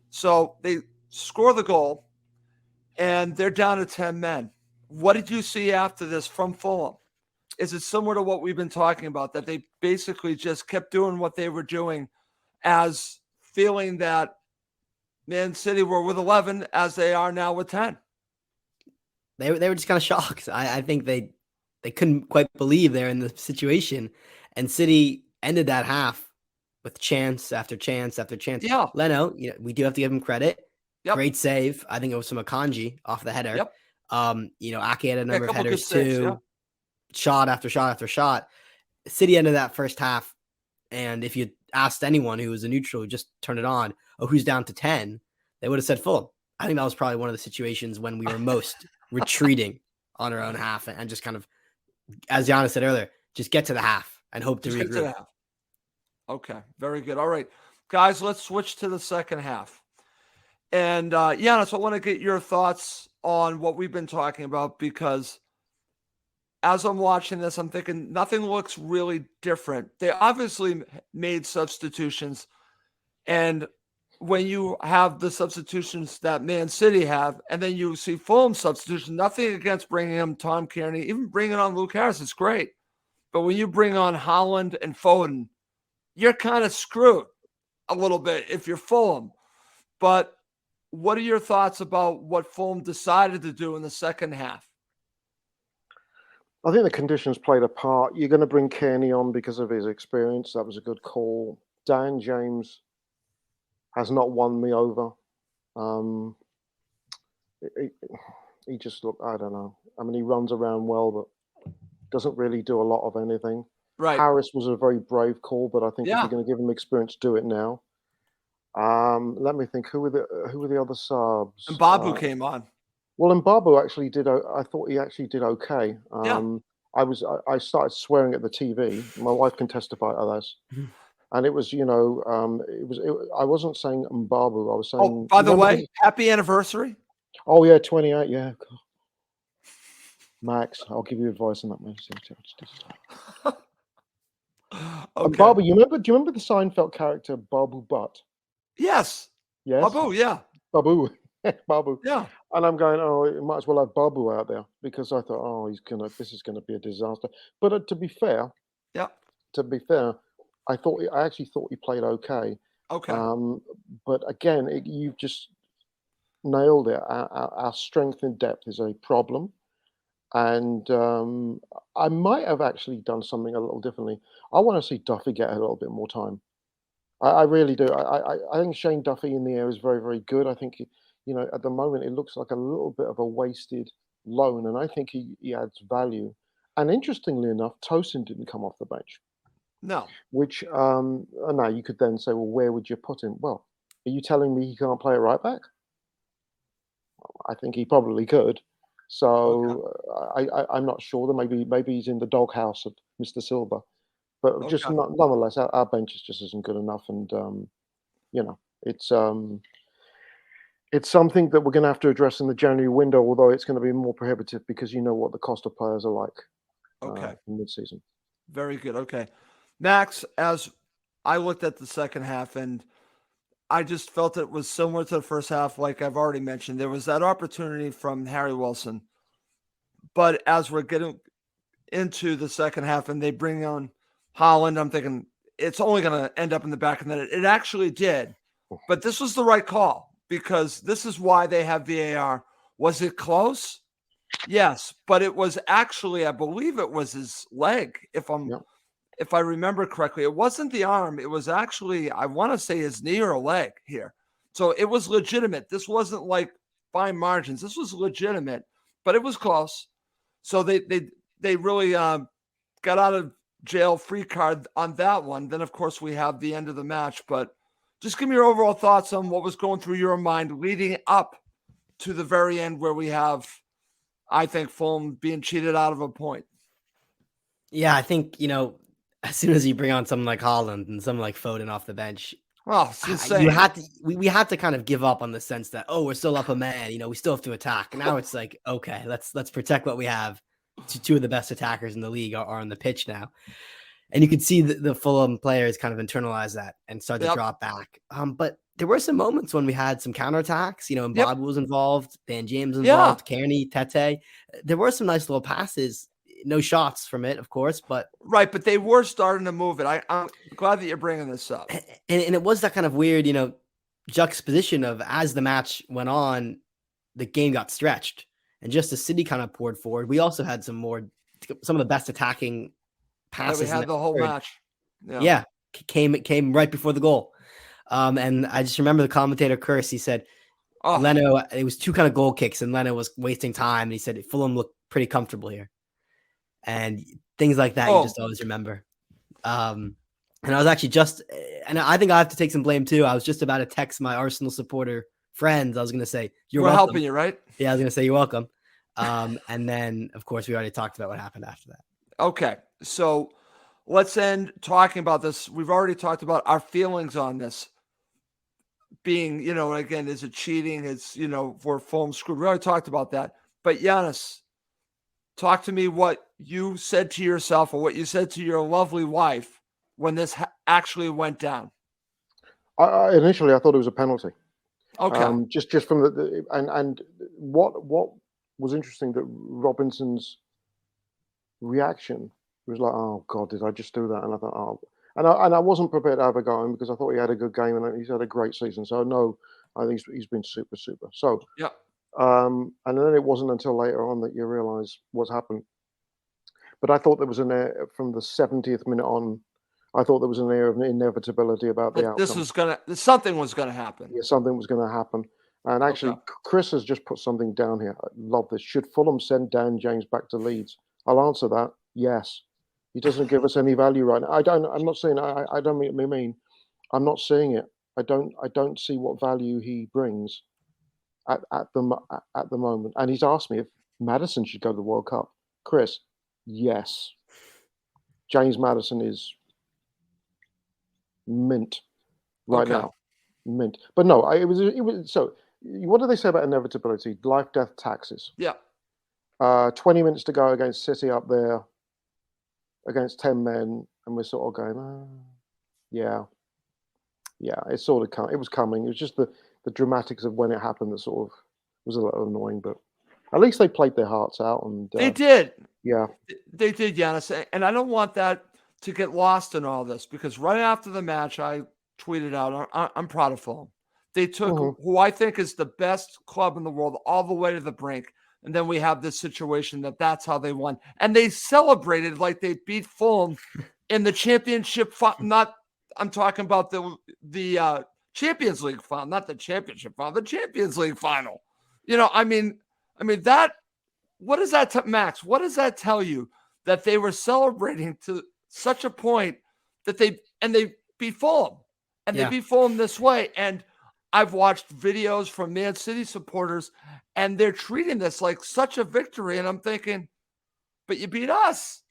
So they score the goal, and they're down to 10 men. What did you see after this from Fulham? Is it similar to what we've been talking about, that they basically just kept doing what they were doing as feeling that Man City were with 11 as they are now with 10? They were just kind of shocked. I think they couldn't quite believe they're in the situation. And City ended that half with chance after chance after chance. Yeah. Leno, we do have to give him credit. Yep. Great save. I think it was from Akanji off the header. Yep. Ake had a number of headers too. Saves, yeah. Shot after shot after shot. City ended that first half. And if you asked anyone who was a neutral who just turned it on, who's down to 10, they would have said Fulham. I think that was probably one of the situations when we were most retreating on our own half and just kind of, as Yannis said earlier, just get to the half and hope to regroup. Okay, very good. All right, guys, let's switch to the second half. And Yannis, I want to get your thoughts on what we've been talking about, because as I'm watching this, I'm thinking nothing looks really different. They obviously made substitutions, and when you have the substitutions that Man City have, and then you see Fulham substitution, nothing against bringing on Tom Kearney, even bringing on Luke Harris, it's great. But when you bring on Haaland and Foden, you're kind of screwed a little bit if you're Fulham. But what are your thoughts about what Fulham decided to do in the second half? I think the conditions played a part. You're going to bring Kearney on because of his experience. That was a good call. Dan James has not won me over. He just looked, I don't know. I mean, he runs around well, but doesn't really do a lot of anything. Right. Harris was a very brave call, but I think if you're going to give him experience, do it now. Let me think. Who were the other subs? And Babu came on. Well, and Babu actually did. I thought he actually did okay. I started swearing at the TV. My wife can testify to this. And it was, I wasn't saying Mbabu. I was saying. Oh, by the way, happy anniversary. Oh yeah, 28. Yeah. Max, I'll give you advice on that, man. Okay. Babu, do you remember the Seinfeld character Babu Butt? Yes. Yes. Babu, yeah. Babu. Babu. Yeah. And I'm going, oh, it might as well have Babu out there because I thought, oh, this is gonna be a disaster. But Yeah. to be fair, I actually thought he played okay. Okay. But again, you've just nailed it. Our strength in depth is a problem, and I might have actually done something a little differently. I want to see Duffy get a little bit more time. I really do. I think Shane Duffy in the air is very, very good. I think, at the moment it looks like a little bit of a wasted loan, and I think he adds value. And interestingly enough, Tosin didn't come off the bench, No. which now you could then say, well, where would you put him? Well, are you telling me he can't play at right back? I think he probably could. Okay. So I'm not sure. That maybe he's in the doghouse of Mr. Silva, but just Okay. nonetheless, our bench just isn't good enough, and you know, it's something that we're going to have to address in the January window. Although it's going to be more prohibitive because you know what the cost of players are like Okay. in mid-season. Very good. Okay. Max, as I looked at the second half and I just felt it was similar to the first half, like I've already mentioned. There was that opportunity from Harry Wilson. But as we're getting into the second half and they bring on Holland, I'm thinking it's only going to end up in the back of the net. It actually did. But this was the right call because this is why they have VAR. Was it close? Yes, but it was actually, I believe it was his leg, if I remember correctly. It wasn't the arm. It was actually, I want to say his knee or a leg here. So it was legitimate. This wasn't like fine margins. This was legitimate, but it was close. So they really got out of jail free card on that one. Then, of course, we have the end of the match. But just give me your overall thoughts on what was going through your mind leading up to the very end where we have, I think, Fulham being cheated out of a point. Yeah, I think, as soon as you bring on someone like Holland and someone like Foden off the bench, Oh, it's insane. you had to we had to kind of give up on the sense that, we're still up a man, we still have to attack. And now it's like, okay, let's protect what we have. Two of the best attackers in the league are on the pitch now. And you could see the Fulham players kind of internalize that and start to drop back. But there were some moments when we had some counterattacks, and Bob was involved, Van James involved, Kearney, Tete. There were some nice little passes. No shots from it, of course, but right. But they were starting to move it. I'm glad that you're bringing this up. And it was that kind of weird, juxtaposition of as the match went on, the game got stretched, and just as City kind of poured forward, we also had some of the best attacking passes. We had the whole match. Yeah, came right before the goal. And I just remember the commentator curse. He said, Leno, it was two kind of goal kicks, and Leno was wasting time. And he said Fulham looked pretty comfortable here. And things like that, you just always remember. And I was actually and I think I have to take some blame too. I was just about to text my Arsenal supporter friends. I was going to say, we're welcome. Helping you, right? Yeah, I was going to say, you're welcome. And then, of course, we already talked about what happened after that. Okay. So let's end talking about this. We've already talked about our feelings on this being, again, is it cheating? It's, we're Fulham screwed. We already talked about that. But Yannis, talk to me what you said to yourself or what you said to your lovely wife when this actually went down. Initially, I thought it was a penalty. Okay. Just from and what was interesting, that Robinson's reaction was like, "Oh God, did I just do that?" And I thought, "Oh," and I wasn't prepared to have a go on because I thought he had a good game and he's had a great season. So no, I think he's been super. So yeah. And then it wasn't until later on that you realise what's happened. But I thought there was an air from the 70th minute on. I thought there was an air of inevitability about the outcome. Something was gonna happen. Yeah, something was going to happen. And actually, Chris has just put something down here. I love this. Should Fulham send Dan James back to Leeds? I'll answer that. Yes. He doesn't give us any value right now. I'm not saying. I don't mean. I'm not seeing it. I don't see what value he brings at the moment. And he's asked me if Maddison should go to the World Cup. Chris, yes. James Maddison is mint right now. Mint. But no, it was so. What do they say about inevitability? Life, death, taxes. Yeah. 20 minutes to go against City up there, against 10 men, and we're sort of going, yeah. It sort of it was coming. It was just the dramatics of when it happened that sort of was a little annoying. But at least they played their hearts out, and They did. yeah, They did, Yannis. And I don't want that to get lost in all this, because right after the match, I tweeted out, I'm proud of Fulham. They took who I think is the best club in the world all the way to the brink. And then we have this situation that's how they won. And they celebrated like they beat Fulham in the championship. I'm talking about the Champions League final, not the championship final, the Champions League final. I mean that. What does that, Max? What does that tell you, that they were celebrating to such a point that they beat Fulham, and they beat Fulham this way? And I've watched videos from Man City supporters, and they're treating this like such a victory. And I'm thinking, but you beat us.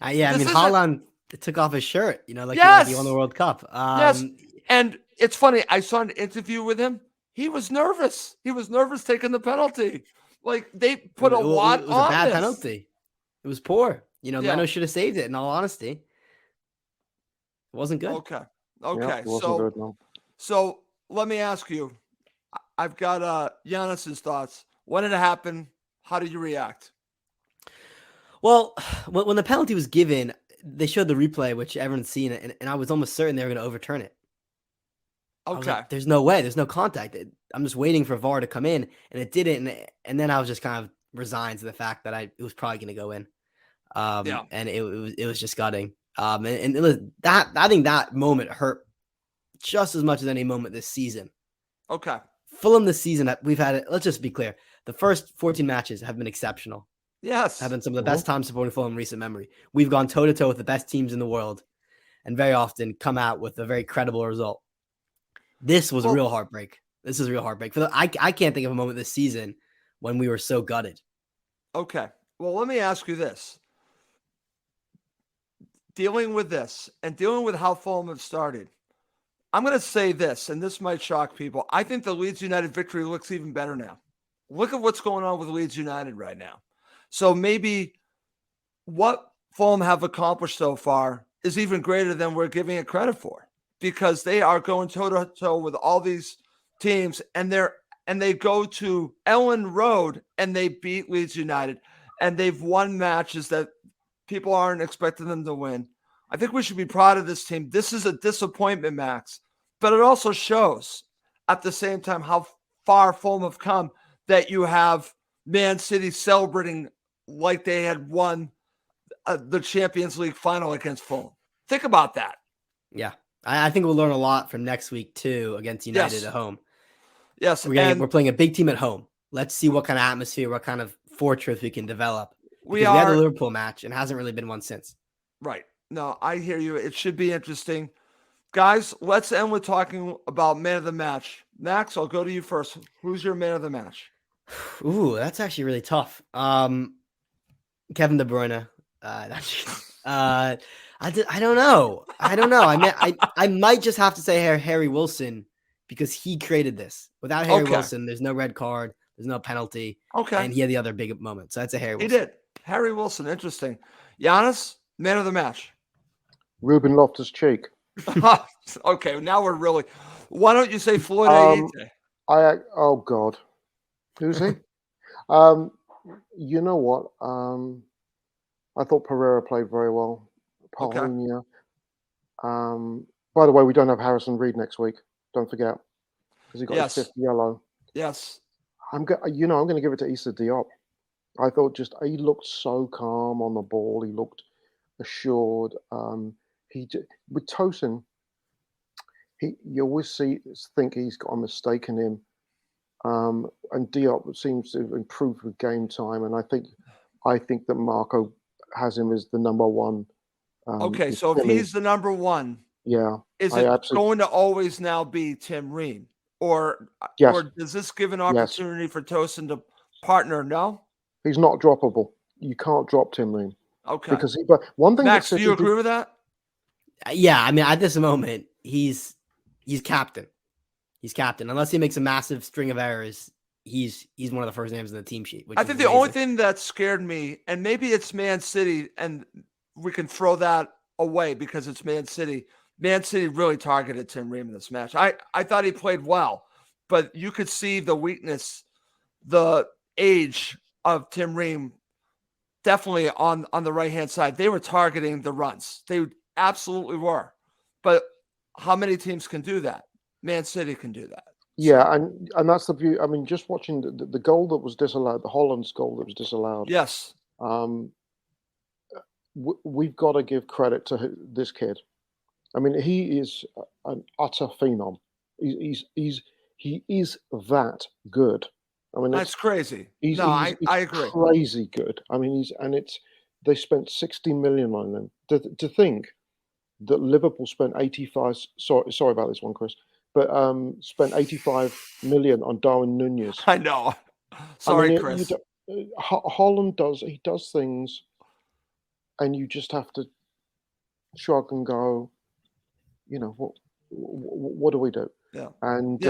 Haaland took off his shirt, like he won the World Cup. Yes. And it's funny. I saw an interview with him. He was nervous. He was nervous taking the penalty. Like, they put a lot on this. It was a bad penalty. It was poor. Leno should have saved it, in all honesty. It wasn't good. Okay. Yeah, it wasn't good, no. So let me ask you. I've got Yannis's thoughts. When did it happen? How did you react? Well, when the penalty was given, they showed the replay, which everyone's seen it, and I was almost certain they were going to overturn it. Okay. Like, there's no way. There's no contact. I'm just waiting for VAR to come in, and it didn't. And then I was just kind of resigned to the fact that it was probably going to go in. And it was just gutting. And it was that. I think that moment hurt just as much as any moment this season. Okay. Fulham this season, we've had it. Let's just be clear. The first 14 matches have been exceptional. Yes. Have been some of the best times supporting Fulham in recent memory. We've gone toe to toe with the best teams in the world, and very often come out with a very credible result. This was a real heartbreak. This is a real heartbreak. I can't think of a moment this season when we were so gutted. Okay. Well, let me ask you this. Dealing with this and dealing with how Fulham have started, I'm going to say this, and this might shock people. I think the Leeds United victory looks even better now. Look at what's going on with Leeds United right now. So maybe what Fulham have accomplished so far is even greater than we're giving it credit for, because they are going toe-to-toe with all these teams, and they go to Ellen Road and they beat Leeds United, and they've won matches that people aren't expecting them to win. I think we should be proud of this team. This is a disappointment, Max, but it also shows at the same time how far Fulham have come, that you have Man City celebrating like they had won the Champions League final against Fulham. Think about that. Yeah. I think we'll learn a lot from next week too against United at home. Yes. We're playing a big team at home. Let's see what kind of atmosphere, what kind of fortress we can develop. We had the Liverpool match and hasn't really been one since. Right. No, I hear you. It should be interesting. Guys, let's end with talking about man of the match. Max, I'll go to you first. Who's your man of the match? Ooh, that's actually really tough. Kevin De Bruyne. I don't know. I might just have to say Harry Wilson, because he created this. Without Harry Wilson, there's no red card, there's no penalty. Okay. And he had the other big moment. So that's a Harry Wilson. He did. Harry Wilson, interesting. Yannis, man of the match. Ruben Loftus-Cheek. Okay, now we're really. Why don't you say Floyd Ayite? Oh God, who's he? You know what? I thought Pereira played very well. Paulinho. By the way, we don't have Harrison Reed next week. Don't forget, because he got his fifth yellow. Yes. I'm going to give it to Issa Diop. I thought he looked so calm on the ball. He looked assured. With Tosin, you always think he's got a mistake in him. And Diop seems to have improved with game time. And I think that Marco has him as the number one. Okay, so if he's the number one, is it going to always now be Tim Ream? Or does this give an opportunity for Tosin to partner? No? He's not droppable. You can't drop Tim Ream. Okay. But one thing, Max, do you agree with that? Yeah, I mean, at this moment, he's captain. He's captain. Unless he makes a massive string of errors, he's one of the first names in the team sheet. I think the only thing that scared me, and maybe it's Man City, and we can throw that away because it's Man City. Man City really targeted Tim Ream in this match. I thought he played well, but you could see the weakness, the age of Tim Ream definitely on the right-hand side. They were targeting the runs. They absolutely were. But how many teams can do that? Man City can do that. Yeah, So, and that's the view. I mean, just watching the goal that was disallowed, the Holland's goal that was disallowed. yes. We've got to give credit to this kid. I mean, he is an utter phenom. He is that good. I mean, That's crazy. he's I agree. crazy good. I mean, they spent 60 million on him. To think that Liverpool spent 85. Sorry about this one, Chris, but spent 85 million on Darwin Nunez. I know. Sorry, Chris. Holland does things, and you just have to shrug and go, what do we do? Yeah. And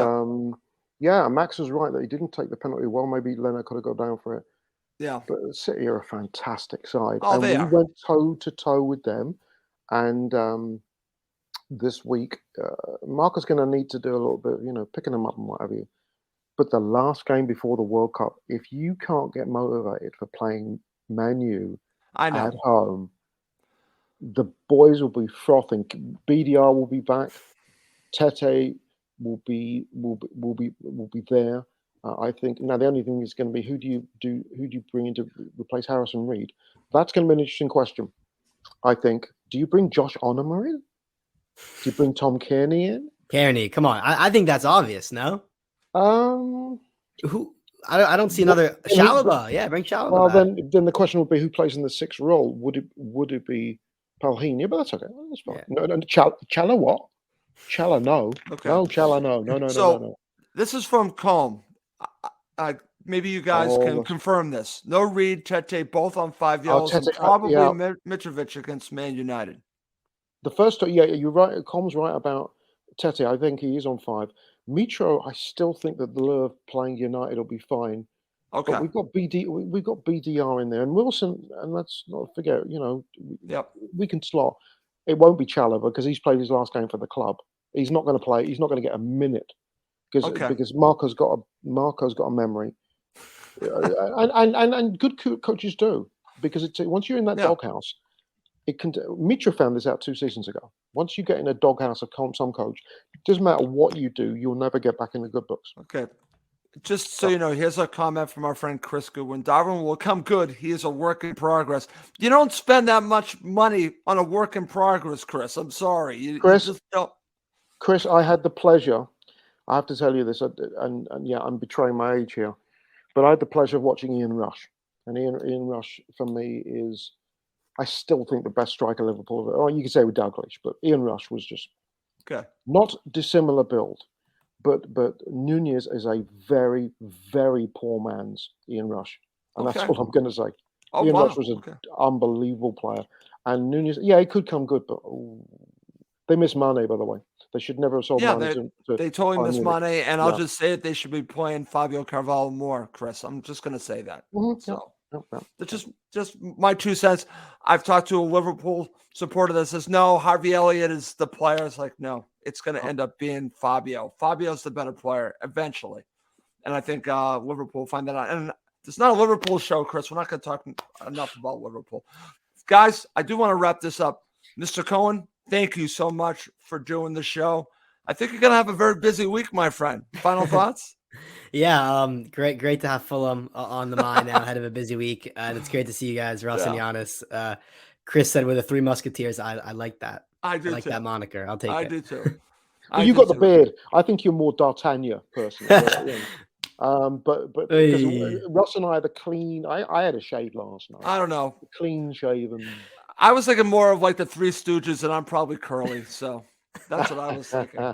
Max was right that he didn't take the penalty. Well, maybe Leonard could have gone down for it. Yeah. But City are a fantastic side. Oh, and they we are. went toe to toe with them. And this week, Marco's going to need to do a little bit, picking them up and what have you. But the last game before the World Cup, if you can't get motivated for playing Man U at home, the boys will be frothing. BDR will be back. Tete will be there. I think now the only thing is going to be who do you bring in to replace Harrison Reed? That's going to be an interesting question. I think. Do you bring Josh Onomah in? Do you bring Tom Kearney in? Kearney, come on. I think that's obvious. No. Who? I don't see another Chalobah. Yeah, bring Chalobah. Well, back. then the question would be who plays in the sixth role? Would it be Palhinha? But that's okay. That's fine. Yeah. No, Chala what? Chala no. Okay. No, Chala no. No. So this is from Combe. Maybe you guys can confirm this. No Reed, Tete, both on 5 yellows, and probably Mitrovic against Man United. The first, you're right. Com's right about Tete. I think he is on 5. Mitro, I still think that the lure of playing United will be fine. Okay. But we've got BDR in there, and Wilson, and let's not forget, we can slot. It won't be Chalobah because he's played his last game for the club. He's not going to play. He's not going to get a minute because Marco's got a memory, and good coaches do, because once you're in that doghouse, it can. Mitra found this out 2 seasons ago. Once you get in a doghouse of some coach, it doesn't matter what you do, you'll never get back in the good books. Okay. Just so you know, here's a comment from our friend Chris Goodwin. Darwin will come good. He is a work in progress. You don't spend that much money on a work in progress, Chris. I'm sorry. You just don't. Chris, I had the pleasure. I have to tell you this, and I'm betraying my age here, but I had the pleasure of watching Ian Rush. And Ian Rush, for me, is, I still think, the best striker Liverpool have. Oh, you could say with Dalglish, but Ian Rush was just not dissimilar build. But Nunez is a very, very poor man's Ian Rush. And that's all I'm going to say. Ian Rush was an unbelievable player. And Nunez, he could come good, but they miss Mane, by the way. They should never have sold Mane. They totally miss Mane, and I'll just say it. They should be playing Fabio Carvalho more, Chris. I'm just going to say that. Mm-hmm. So it's just my 2 cents. I've talked to a Liverpool supporter that says, no, Harvey Elliott is the player. It's like, no, it's going to end up being Fabio. Fabio's the better player eventually. And I think Liverpool will find that out. And it's not a Liverpool show, Chris. We're not going to talk enough about Liverpool. Guys, I do want to wrap this up. Mr. Cohen, thank you so much for doing the show. I think you're going to have a very busy week, my friend. Final thoughts? Yeah, great to have Fulham on the mind now ahead of a busy week. And it's great to see you guys, Russ and Yannis. Chris said with the 3 Musketeers. I like that. I like that moniker. I'll take it. I do too. You got the beard. I think you're more D'Artagnan personally. But because Russ and I had a clean. I had a shave last night. I don't know. Clean shaven. I was thinking more of like the Three Stooges, and I'm probably curly. So that's what I was thinking.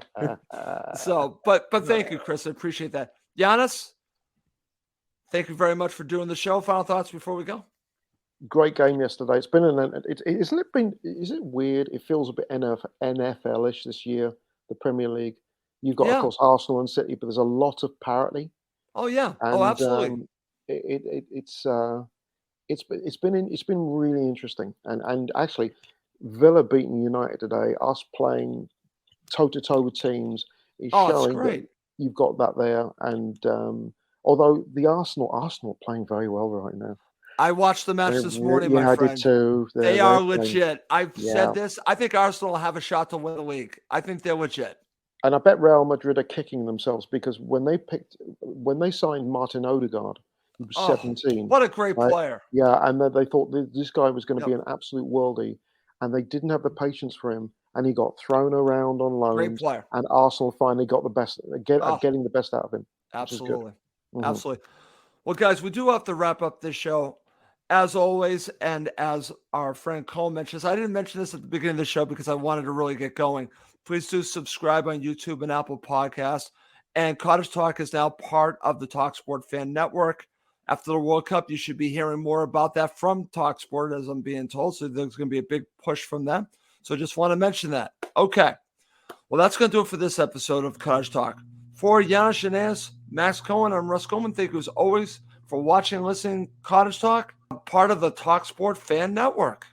So, but thank you, Chris. I appreciate that. Yannis, thank you very much for doing the show. Final thoughts before we go? Great game yesterday. It's been is it weird? It feels a bit NFL-ish this year, the Premier League. You've got, of course, Arsenal and City, but there's a lot of parity. Oh, yeah. And, absolutely. It's been really interesting. And actually, Villa beating United today, us playing toe-to-toe with teams, is showing you've got that there. And although the Arsenal playing very well right now. I watched the match this morning, my I friend. did too. They are legit. I've Yeah. said this. I think Arsenal will have a shot to win the league. I think they're legit. And I bet Real Madrid are kicking themselves because when they signed Martin Odegaard, he was 17. What a great right? player. Yeah, and they thought this guy was going to Yep. be an absolute worldie, and they didn't have the patience for him, and he got thrown around on Great loans. player. And Arsenal finally got the best, getting the best out of him. Absolutely. Mhm. Absolutely. Well, guys, we do have to wrap up this show. As always, and as our friend Cole mentions, I didn't mention this at the beginning of the show because I wanted to really get going. Please do subscribe on YouTube and Apple Podcasts. And Cottage Talk is now part of the talkSPORT Fan Network. After the World Cup, you should be hearing more about that from talkSPORT, as I'm being told. So there's going to be a big push from them. So just want to mention that. Okay. Well, that's going to do it for this episode of Cottage Talk. For Yannis, Max Cohen, I'm Russ Goldman. Thank you as always for watching and listening to Cottage Talk, part of the talkSPORT Fan Network.